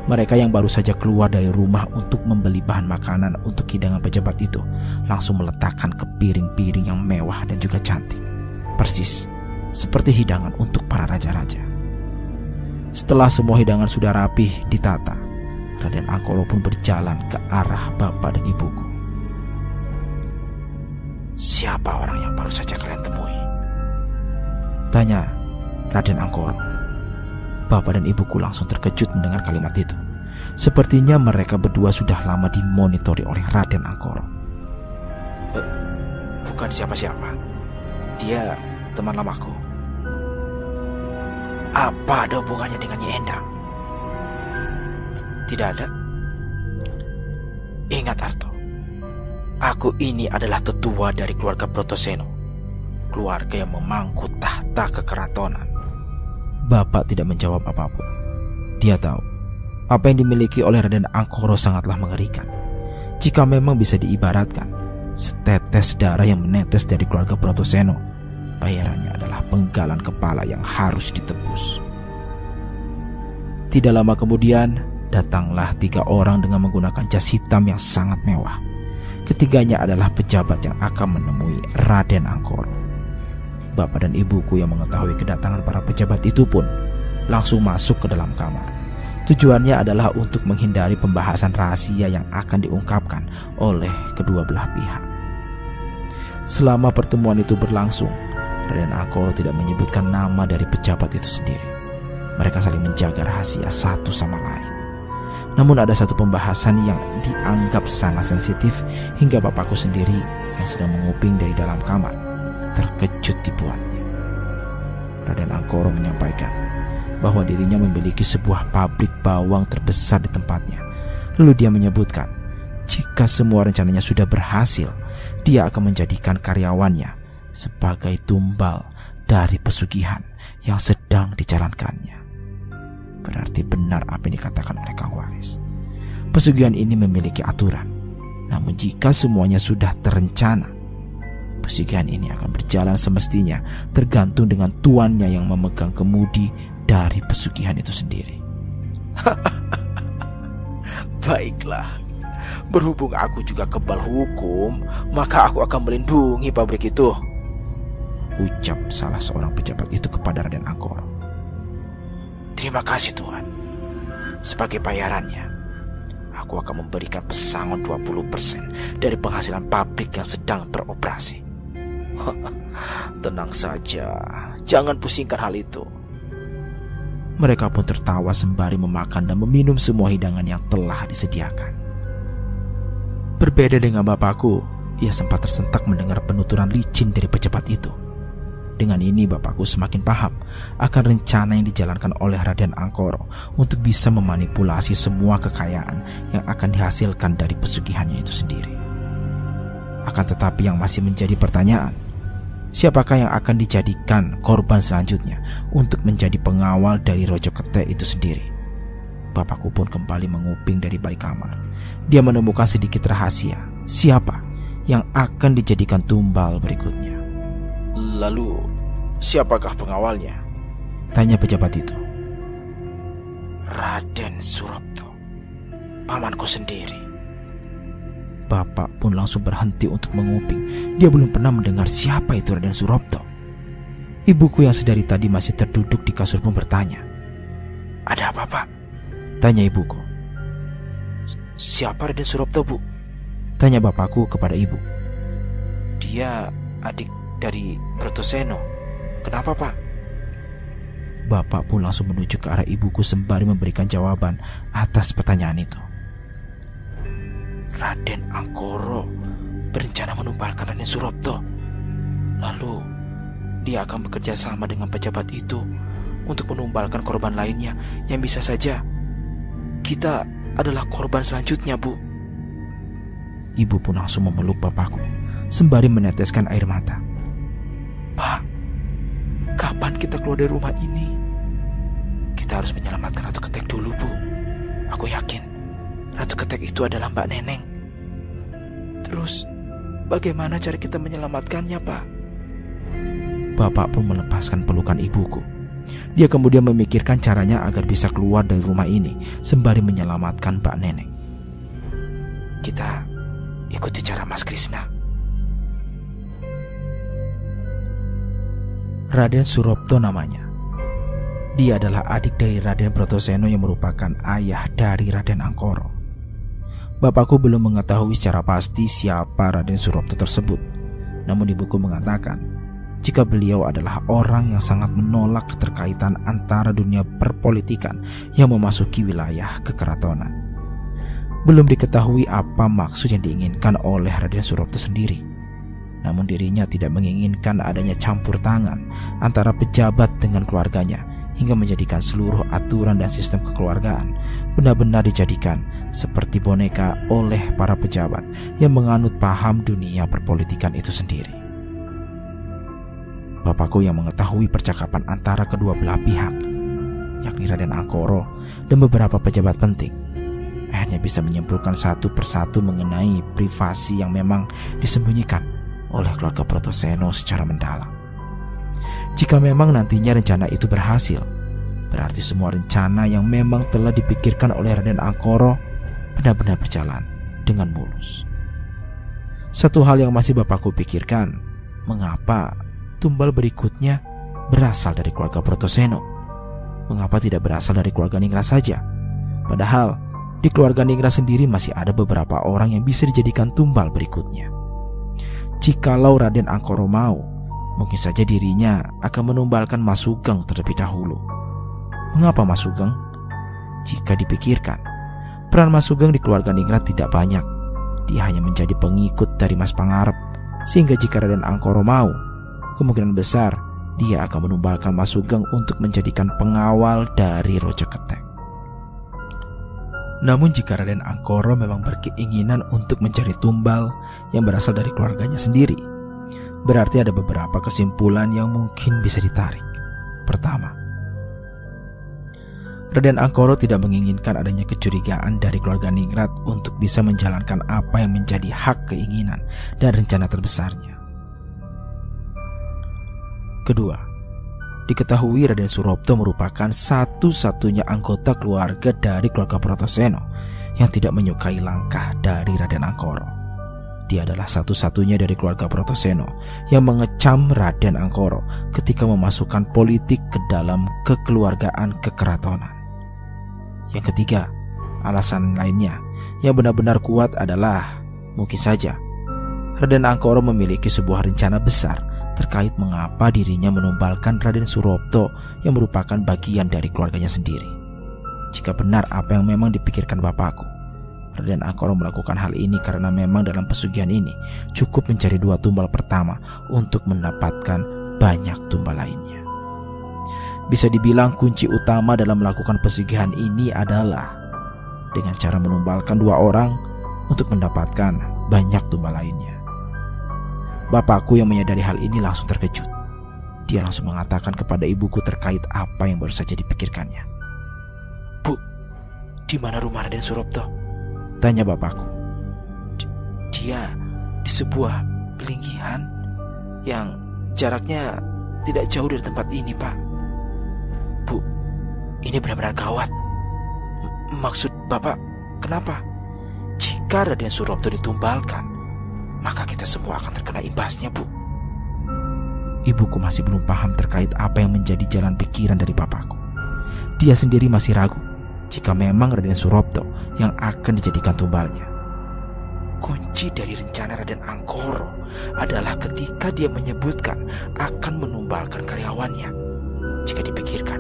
Mereka yang baru saja keluar dari rumah untuk membeli bahan makanan untuk hidangan pejabat itu langsung meletakkan ke piring-piring yang mewah dan juga cantik, persis seperti hidangan untuk para raja-raja. Setelah semua hidangan sudah rapih ditata, Raden Angkoro pun berjalan ke arah bapak dan ibuku. "Siapa orang yang baru saja kalian temui?" tanya Raden Angkoro. Bapak dan ibuku langsung terkejut mendengar kalimat itu. Sepertinya mereka berdua sudah lama dimonitori oleh Raden Angkoro. "Bukan siapa-siapa. Dia teman lamaku." "Apa ada hubungannya dengan Nyi Endang?" "Tidak ada." "Ingat Arto, aku ini adalah tetua dari keluarga Brotoseno, keluarga yang memangku tahta kekeratonan." Bapak tidak menjawab apapun. Dia tahu apa yang dimiliki oleh Raden Angkoro sangatlah mengerikan. Jika memang bisa diibaratkan, setetes darah yang menetes dari keluarga Brotoseno, bayarannya adalah penggalan kepala yang harus ditebus. Tidak lama kemudian, datanglah 3 orang dengan menggunakan jas hitam yang sangat mewah. Ketiganya adalah pejabat yang akan menemui Raden Angkoro. Bapak dan ibuku yang mengetahui kedatangan para pejabat itu pun langsung masuk ke dalam kamar. Tujuannya adalah untuk menghindari pembahasan rahasia yang akan diungkapkan oleh kedua belah pihak. Selama pertemuan itu berlangsung, Raden Angkoro tidak menyebutkan nama dari pejabat itu sendiri. Mereka saling menjaga rahasia satu sama lain. Namun ada satu pembahasan yang dianggap sangat sensitif hingga bapakku sendiri yang sedang menguping dari dalam kamar terkejut dibuatnya. Raden Angkoro menyampaikan bahwa dirinya memiliki sebuah pabrik bawang terbesar di tempatnya. Lalu dia menyebutkan jika semua rencananya sudah berhasil, dia akan menjadikan karyawannya sebagai tumbal dari pesugihan yang sedang dijalankannya. Berarti benar apa yang dikatakan oleh Kang Waris. Pesugihan ini memiliki aturan. Namun jika semuanya sudah terencana, pesugihan ini akan berjalan semestinya tergantung dengan tuannya yang memegang kemudi dari pesugihan itu sendiri. "Baiklah, berhubung aku juga kebal hukum, maka aku akan melindungi pabrik itu," ucap salah seorang pejabat itu kepada Raden Angkoro. "Terima kasih Tuan. Sebagai bayarannya, aku akan memberikan pesangon 20% dari penghasilan pabrik yang sedang beroperasi." "Tenang saja, jangan pusingkan hal itu." Mereka pun tertawa sembari memakan dan meminum semua hidangan yang telah disediakan. Berbeda dengan bapakku, ia sempat tersentak mendengar penuturan licin dari pejabat itu. Dengan ini bapakku semakin paham akan rencana yang dijalankan oleh Raden Angkoro untuk bisa memanipulasi semua kekayaan yang akan dihasilkan dari pesugihannya itu sendiri. Akan tetapi yang masih menjadi pertanyaan, siapakah yang akan dijadikan korban selanjutnya untuk menjadi pengawal dari Rojo Kete itu sendiri? Bapakku pun kembali menguping dari balik kamar. Dia menemukan sedikit rahasia, siapa yang akan dijadikan tumbal berikutnya. "Lalu, siapakah pengawalnya?" tanya pejabat itu. "Raden Surapto, pamanku sendiri." Bapak pun langsung berhenti untuk menguping. Dia belum pernah mendengar siapa itu Raden Surapto. Ibuku yang sedari tadi masih terduduk di kasur pun bertanya. "Ada apa, Pak?" tanya ibuku. "Siapa Raden Surapto, Bu?" tanya bapakku kepada ibu. "Dia adik dari Brotoseno. Kenapa, Pak?" Bapak pun langsung menuju ke arah ibuku sembari memberikan jawaban atas pertanyaan itu. "Raden Angkoro berencana menumbalkan Raden Surapto. Lalu dia akan bekerja sama dengan pejabat itu untuk menumbalkan korban lainnya yang bisa saja kita adalah korban selanjutnya, Bu." Ibu pun langsung memeluk bapakku sembari meneteskan air mata. "Pak, kapan kita keluar dari rumah ini? Kita harus menyelamatkan Ratu Ketek dulu, Bu. Aku yakin Ratu Ketek itu adalah Mbak Neneng. Terus, bagaimana cara kita menyelamatkannya, Pak?" Bapak pun melepaskan pelukan ibuku. Dia kemudian memikirkan caranya agar bisa keluar dari rumah ini sembari menyelamatkan Mbak Neneng. "Kita ikuti cara Mas Krishna." Raden Suropto namanya. Dia adalah adik dari Raden Brotoseno yang merupakan ayah dari Raden Angkoro. Bapakku belum mengetahui secara pasti siapa Raden Suropto tersebut. Namun ibuku mengatakan jika beliau adalah orang yang sangat menolak keterkaitan antara dunia perpolitikan yang memasuki wilayah kekeratonan. Belum diketahui apa maksud yang diinginkan oleh Raden Suropto sendiri. Namun dirinya tidak menginginkan adanya campur tangan antara pejabat dengan keluarganya, hingga menjadikan seluruh aturan dan sistem kekeluargaan benar-benar dijadikan seperti boneka oleh para pejabat yang menganut paham dunia perpolitikan itu sendiri. Bapakku yang mengetahui percakapan antara kedua belah pihak, yakni Raden Angkoro dan beberapa pejabat penting, akhirnya bisa menyimpulkan satu persatu mengenai privasi yang memang disembunyikan oleh keluarga Brotoseno secara mendalam. Jika memang nantinya rencana itu berhasil, berarti semua rencana yang memang telah dipikirkan oleh Raden Angkoro benar-benar berjalan dengan mulus. Satu hal yang masih bapakku pikirkan, mengapa tumbal berikutnya berasal dari keluarga Brotoseno? Mengapa tidak berasal dari keluarga Ningrat saja? Padahal di keluarga Ningrat sendiri masih ada beberapa orang yang bisa dijadikan tumbal berikutnya. Jikalau Raden Angkoro mau, mungkin saja dirinya akan menumbalkan Mas Sugeng terlebih dahulu. Mengapa Mas Sugeng? Jika dipikirkan, peran Mas Sugeng di keluarga Ningrat tidak banyak. Dia hanya menjadi pengikut dari Mas Pangarep, sehingga jika Raden Angkoro mau, kemungkinan besar dia akan menumbalkan Mas Sugeng untuk menjadikan pengawal dari Rojo Ketek. Namun jika Raden Angkoro memang berkeinginan untuk mencari tumbal yang berasal dari keluarganya sendiri, berarti ada beberapa kesimpulan yang mungkin bisa ditarik. Pertama, Raden Angkoro tidak menginginkan adanya kecurigaan dari keluarga Ningrat untuk bisa menjalankan apa yang menjadi hak keinginan dan rencana terbesarnya. Kedua, diketahui Raden Suropto merupakan satu-satunya anggota keluarga dari keluarga Brotoseno yang tidak menyukai langkah dari Raden Angkoro. Dia adalah satu-satunya dari keluarga Brotoseno yang mengecam Raden Angkoro ketika memasukkan politik ke dalam kekeluargaan kekeratonan. Yang ketiga, alasan lainnya yang benar-benar kuat adalah mungkin saja Raden Angkoro memiliki sebuah rencana besar terkait mengapa dirinya menumbalkan Raden Suropto yang merupakan bagian dari keluarganya sendiri. Jika benar apa yang memang dipikirkan bapakku, Raden Angkoro melakukan hal ini karena memang dalam pesugihan ini cukup mencari 2 tumbal pertama untuk mendapatkan banyak tumbal lainnya. Bisa dibilang kunci utama dalam melakukan pesugihan ini adalah dengan cara menumbalkan 2 orang untuk mendapatkan banyak tumbal lainnya. Bapakku yang menyadari hal ini langsung terkejut. Dia langsung mengatakan kepada ibuku terkait apa yang baru saja dipikirkannya. "Bu, di mana rumah Raden Suropto?" tanya bapakku. Dia di sebuah pelinggihan yang jaraknya tidak jauh dari tempat ini, Pak." "Bu, ini benar-benar gawat. Maksud Bapak, kenapa? Jika Raden Suropto ditumbalkan, maka kita semua akan terkena imbasnya, Bu." Ibuku masih belum paham terkait apa yang menjadi jalan pikiran dari bapakku. Dia sendiri masih ragu jika memang Raden Suropto yang akan dijadikan tumbalnya. Kunci dari rencana Raden Angkoro adalah ketika dia menyebutkan akan menumbalkan karyawannya. Jika dipikirkan,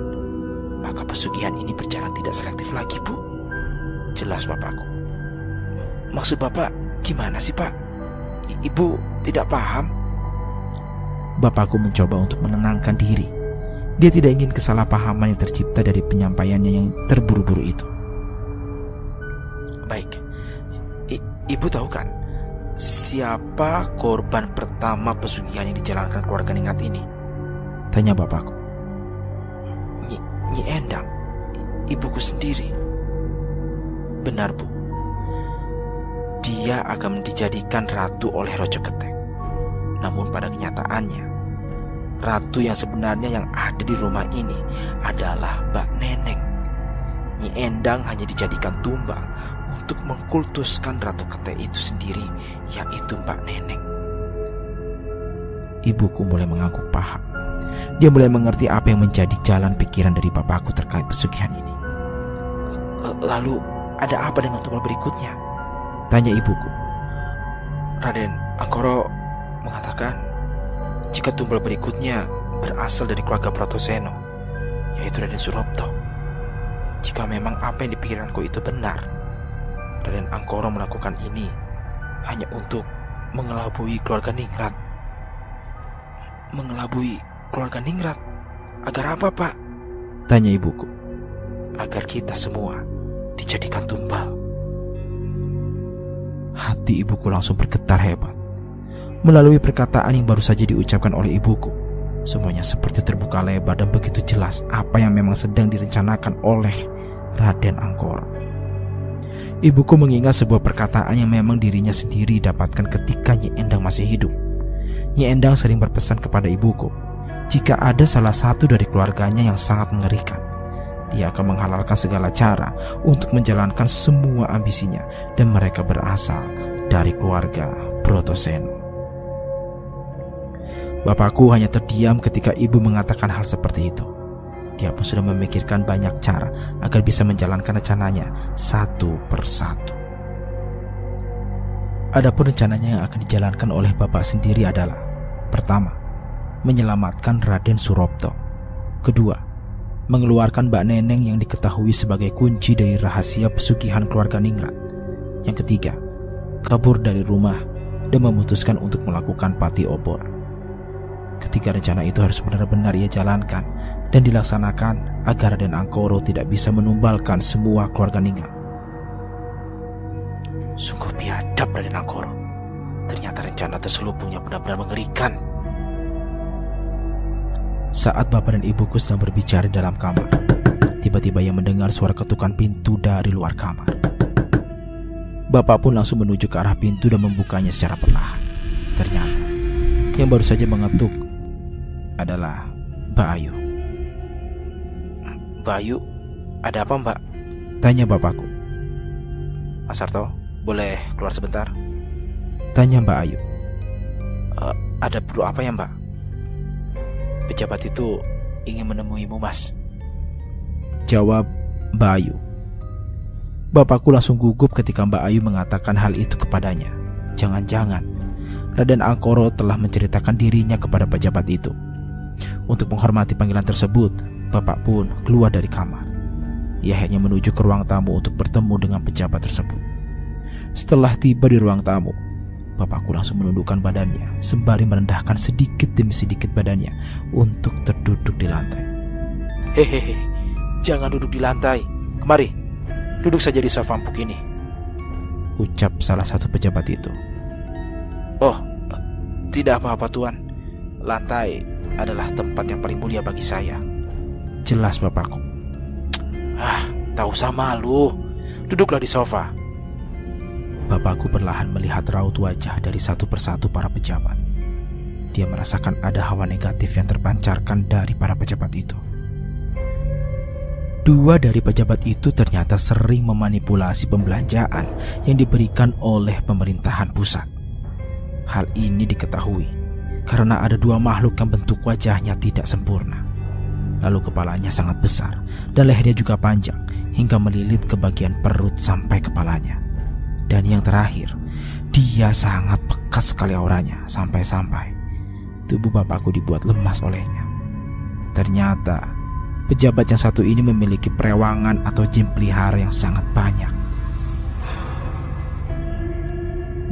maka pesugihan ini berjalan tidak selektif lagi, Bu. Jelas bapakku. Maksud Bapak gimana sih, Pak? Ibu tidak paham. Bapakku mencoba untuk menenangkan diri. Dia tidak ingin kesalahpahaman yang tercipta dari penyampaiannya yang terburu-buru itu. Baik, Ibu tahu kan siapa korban pertama pesugihan yang dijalankan keluarga Ningrat ini? Tanya bapakku. Nyi Endang, ibuku sendiri. Benar, Bu. Dia akan dijadikan ratu oleh Rojo Ketek. Namun pada kenyataannya, ratu yang sebenarnya yang ada di rumah ini adalah Mbak Neneng. Nyi Endang hanya dijadikan tumbal untuk mengkultuskan Ratu Ketek itu sendiri, yaitu Mbak Neneng. Ibuku mulai mengangguk paham. Dia mulai mengerti apa yang menjadi jalan pikiran dari bapakku terkait pesugihan ini. Lalu ada apa dengan tumbal berikutnya? Tanya ibuku. Raden Angkoro mengatakan jika tumbal berikutnya berasal dari keluarga Bratasena, yaitu Raden Suropto. Jika memang apa yang dipikirkanku itu benar, Raden Angkoro melakukan ini hanya untuk mengelabui keluarga Ningrat. Mengelabui keluarga Ningrat? Agar apa, Pak? Tanya ibuku. Agar kita semua dijadikan tumbal. Hati ibuku langsung bergetar hebat. Melalui perkataan yang baru saja diucapkan oleh ibuku, semuanya seperti terbuka lebar dan begitu jelas apa yang memang sedang direncanakan oleh Raden Angkoro. Ibuku mengingat sebuah perkataan yang memang dirinya sendiri dapatkan ketika Nyi Endang masih hidup. Nyi Endang sering berpesan kepada ibuku, jika ada salah satu dari keluarganya yang sangat mengerikan, dia akan menghalalkan segala cara untuk menjalankan semua ambisinya, dan mereka berasal dari keluarga Bratasena. Bapakku hanya terdiam ketika ibu mengatakan hal seperti itu. Dia pun sudah memikirkan banyak cara agar bisa menjalankan rencananya satu persatu. Adapun rencananya yang akan dijalankan oleh bapak sendiri adalah: pertama, menyelamatkan Raden Suropto. Kedua, mengeluarkan Mbak Neneng yang diketahui sebagai kunci dari rahasia pesugihan keluarga Ningrat. Yang ketiga, kabur dari rumah dan memutuskan untuk melakukan pati obor. Ketiga rencana itu harus benar-benar ia jalankan dan dilaksanakan agar Raden Angkoro tidak bisa menumbalkan semua keluarga Ningrat. Sungguh biadab Raden Angkoro. Ternyata rencana terselubungnya benar-benar mengerikan. Saat bapak dan ibuku sedang berbicara di dalam kamar, tiba-tiba ia mendengar suara ketukan pintu dari luar kamar. Bapak pun langsung menuju ke arah pintu dan membukanya secara perlahan. Ternyata yang baru saja mengetuk adalah Mbak Ayu. Mbak Ayu, ada apa, Mbak? Tanya bapakku. Mas Sarto, boleh keluar sebentar? Tanya Mbak Ayu. Ada perlu apa ya, Mbak? Pejabat itu ingin menemuimu, Mas. Jawab Mbak Ayu. Bapakku langsung gugup ketika Mbak Ayu mengatakan hal itu kepadanya. Jangan-jangan Raden Angkoro telah menceritakan dirinya kepada pejabat itu. Untuk menghormati panggilan tersebut, bapak pun keluar dari kamar. Ia hanya menuju ke ruang tamu untuk bertemu dengan pejabat tersebut. Setelah tiba di ruang tamu, bapakku langsung menundukkan badannya sembari merendahkan sedikit demi sedikit badannya untuk terduduk di lantai. Hehehe, jangan duduk di lantai. Kemari, duduk saja di sofa empuk ini, ucap salah satu pejabat itu. Oh, tidak apa-apa Tuan. Lantai adalah tempat yang paling mulia bagi saya. Jelas bapakku. Tak usah malu. Duduklah di sofa. Bapakku perlahan melihat raut wajah dari satu persatu para pejabat. Dia merasakan ada hawa negatif yang terpancarkan dari para pejabat itu. Dua dari pejabat itu ternyata sering memanipulasi pembelanjaan yang diberikan oleh pemerintahan pusat. Hal ini diketahui karena ada dua makhluk yang bentuk wajahnya tidak sempurna. Lalu kepalanya sangat besar dan lehernya juga panjang hingga melilit ke bagian perut sampai kepalanya. Dan yang terakhir, dia sangat pekat sekali auranya sampai-sampai tubuh bapakku dibuat lemas olehnya. Ternyata pejabat yang satu ini memiliki perewangan atau jin pelihara yang sangat banyak.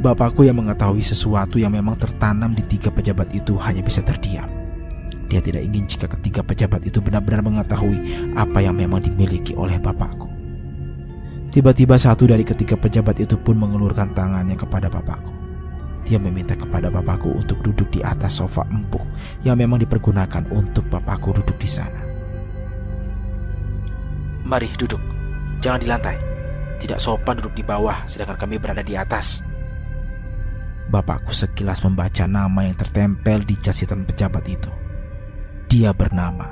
Bapakku yang mengetahui sesuatu yang memang tertanam di tiga pejabat itu hanya bisa terdiam. Dia tidak ingin jika ketiga pejabat itu benar-benar mengetahui apa yang memang dimiliki oleh bapakku. Tiba-tiba satu dari ketiga pejabat itu pun mengulurkan tangannya kepada bapakku. Dia meminta kepada bapakku untuk duduk di atas sofa empuk yang memang dipergunakan untuk bapakku duduk di sana. Mari duduk, jangan di lantai. Tidak sopan duduk di bawah sedangkan kami berada di atas. Bapakku sekilas membaca nama yang tertempel di jas hitam pejabat itu. Dia bernama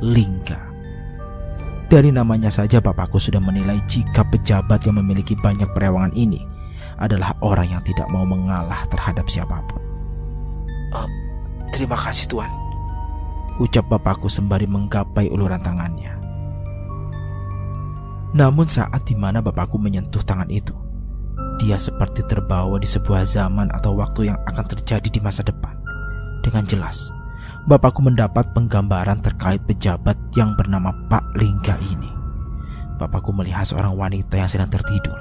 Lingga. Dari namanya saja bapakku sudah menilai jika pejabat yang memiliki banyak perewangan ini adalah orang yang tidak mau mengalah terhadap siapapun. Terima kasih Tuan. ucap bapakku sembari menggapai uluran tangannya. Namun saat dimana bapakku menyentuh tangan itu, dia seperti terbawa di sebuah zaman atau waktu yang akan terjadi di masa depan. Dengan jelas, bapakku mendapat penggambaran terkait pejabat yang bernama Pak Lingga ini. Bapakku melihat seorang wanita yang sedang tertidur,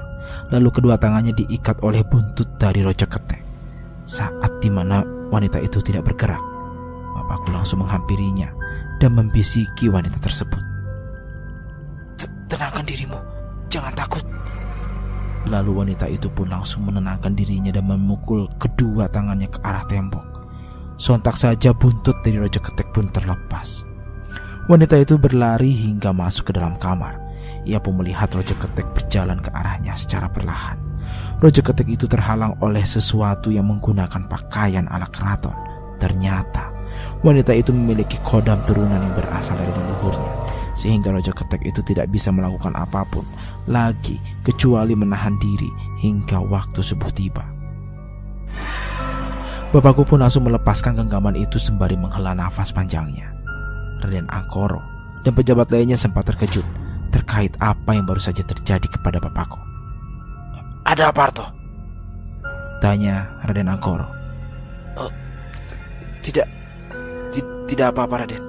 lalu kedua tangannya diikat oleh buntut dari Rojo Ketek. Saat dimana wanita itu tidak bergerak, bapakku langsung menghampirinya dan membisiki wanita tersebut. Tenangkan dirimu, jangan takut. Lalu wanita itu pun langsung menenangkan dirinya dan memukul kedua tangannya ke arah tembok. Sontak saja buntut dari Rojo Ketek pun terlepas. Wanita itu berlari hingga masuk ke dalam kamar. Ia pun melihat Rojo Ketek berjalan ke arahnya secara perlahan. Rojo Ketek itu terhalang oleh sesuatu yang menggunakan pakaian ala keraton. Ternyata wanita itu memiliki kodam turunan yang berasal dari leluhurnya, sehingga Rojo Ketek itu tidak bisa melakukan apapun lagi kecuali menahan diri hingga waktu subuh tiba. Bapakku pun langsung melepaskan genggaman itu sembari menghela nafas panjangnya. Raden Angkoro dan pejabat lainnya sempat terkejut terkait apa yang baru saja terjadi kepada bapakku. Ada apa, Arto? Tanya Raden Angkoro. Tidak apa-apa, Raden.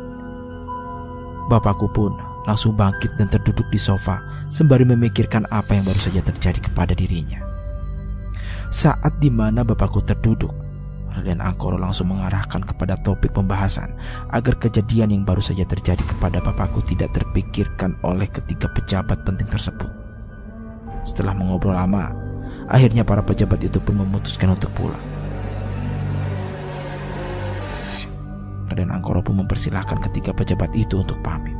Bapakku pun langsung bangkit dan terduduk di sofa sembari memikirkan apa yang baru saja terjadi kepada dirinya. Saat dimana bapakku terduduk, Raden Angkoro langsung mengarahkan kepada topik pembahasan agar kejadian yang baru saja terjadi kepada bapakku tidak terpikirkan oleh ketiga pejabat penting tersebut. Setelah mengobrol lama, akhirnya para pejabat itu pun memutuskan untuk pulang. Raden Angkoro pun mempersilahkan ketiga pejabat itu untuk pamit.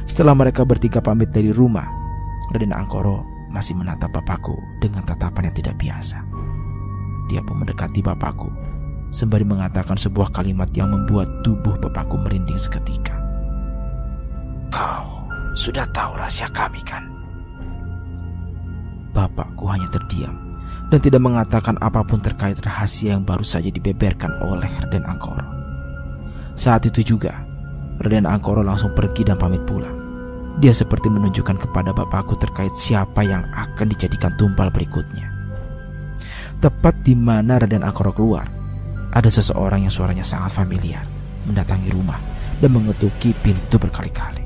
Setelah mereka bertiga pamit dari rumah, Raden Angkoro masih menatap bapakku dengan tatapan yang tidak biasa. Dia pun mendekati bapakku sembari mengatakan sebuah kalimat yang membuat tubuh bapakku merinding seketika. Kau sudah tahu rahasia kami, kan? Bapakku hanya terdiam dan tidak mengatakan apapun terkait rahasia yang baru saja dibeberkan oleh Raden Angkoro. Saat itu juga Raden Angkoro langsung pergi dan pamit pulang. Dia seperti menunjukkan kepada bapakku terkait siapa yang akan dijadikan tumpal berikutnya. Tepat di mana Raden Angkoro keluar, ada seseorang yang suaranya sangat familiar mendatangi rumah dan mengetuki pintu berkali-kali.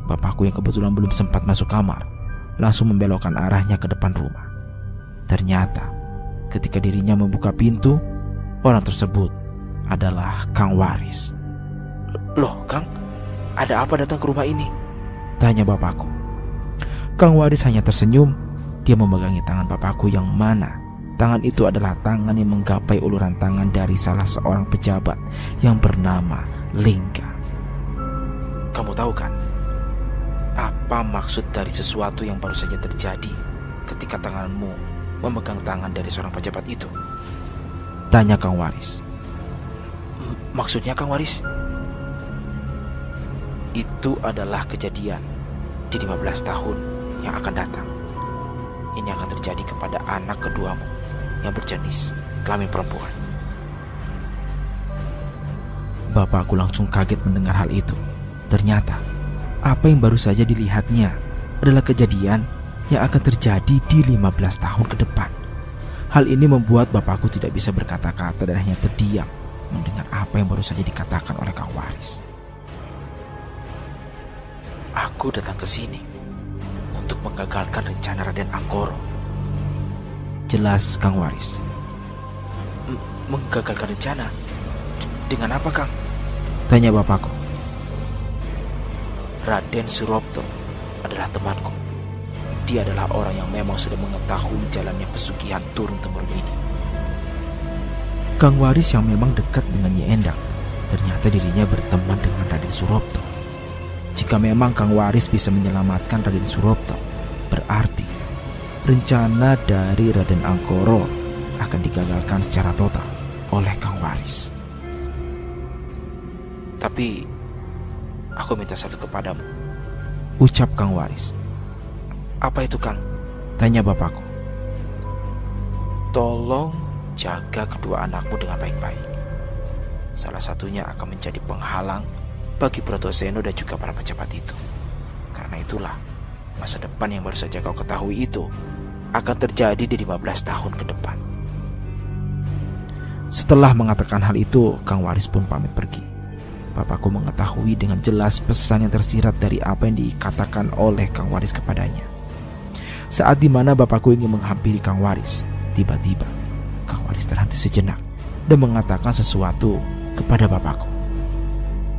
Bapakku yang kebetulan belum sempat masuk kamar langsung membelokkan arahnya ke depan rumah. Ternyata ketika dirinya membuka pintu, orang tersebut adalah Kang Waris. Loh, Kang, ada apa datang ke rumah ini? Tanya bapakku. Kang Waris hanya tersenyum. Dia memegangi tangan bapakku yang mana tangan itu adalah tangan yang menggapai uluran tangan dari salah seorang pejabat yang bernama Lingga. Kamu tahu kan apa maksud dari sesuatu yang baru saja terjadi ketika tanganmu memegang tangan dari seorang pejabat itu? Tanya Kang Waris. Maksudnya, Kang Waris? Itu adalah kejadian di 15 tahun yang akan datang. Ini akan terjadi kepada anak keduamu yang berjenis kelamin perempuan. Bapakku langsung kaget mendengar hal itu. Ternyata apa yang baru saja dilihatnya adalah kejadian yang akan terjadi di 15 tahun ke depan. Hal ini membuat bapakku tidak bisa berkata-kata dan hanya terdiam mendengar apa yang baru saja dikatakan oleh Kang Waris. Aku datang ke sini untuk menggagalkan rencana Raden Angkoro. Jelas Kang Waris. Menggagalkan rencana? Dengan apa, Kang? Tanya bapakku. Raden Suropto adalah temanku. Dia adalah orang yang memang sudah mengetahui jalannya pesugihan turun-temurun ini. Kang Waris yang memang dekat dengan Nyi Endang, ternyata dirinya berteman dengan Raden Suropto. Jika memang Kang Waris bisa menyelamatkan Raden Suropto, berarti rencana dari Raden Angkoro akan digagalkan secara total oleh Kang Waris. Tapi aku minta satu kepadamu, ucap Kang Waris. Apa itu, Kang? Tanya bapakku. Tolong jaga kedua anakmu dengan baik-baik. salah satunya akan menjadi penghalang bagi Brotoseno dan juga para pejabat itu. Karena itulah, masa depan yang baru saja kau ketahui itu akan terjadi di 15 tahun ke depan. Setelah mengatakan hal itu, Kang Waris pun pamit pergi. Bapakku mengetahui dengan jelas pesan yang tersirat dari apa yang dikatakan oleh Kang Waris kepadanya. Saat dimana bapakku ingin menghampiri Kang Waris, tiba-tiba Kang Waris terhenti sejenak dan mengatakan sesuatu kepada bapakku.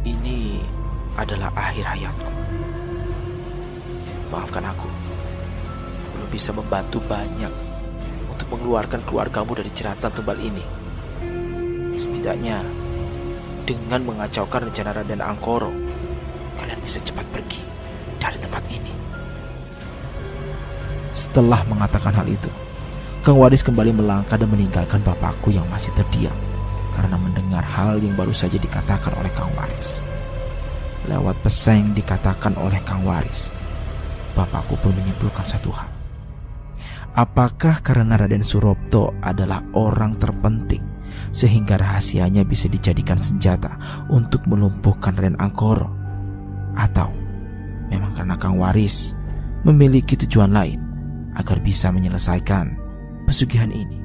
Ini adalah akhir hayatku. Maafkan aku yang belum bisa membantu banyak untuk mengeluarkan keluargamu dari jeratan tumbal ini. Setidaknya dengan mengacaukan rencana Raden Angkoro, kalian bisa cepat pergi dari tempat ini. Setelah mengatakan hal itu, Kang Waris kembali melangkah dan meninggalkan bapakku yang masih terdiam karena mendengar hal yang baru saja dikatakan oleh Kang Waris. Lewat pesan yang dikatakan oleh Kang Waris, bapakku pun menyimpulkan satu hal. Apakah karena Raden Suropto adalah orang terpenting sehingga rahasianya bisa dijadikan senjata untuk melumpuhkan Raden Angkoro? Atau memang karena Kang Waris memiliki tujuan lain agar bisa menyelesaikan pesugihan ini?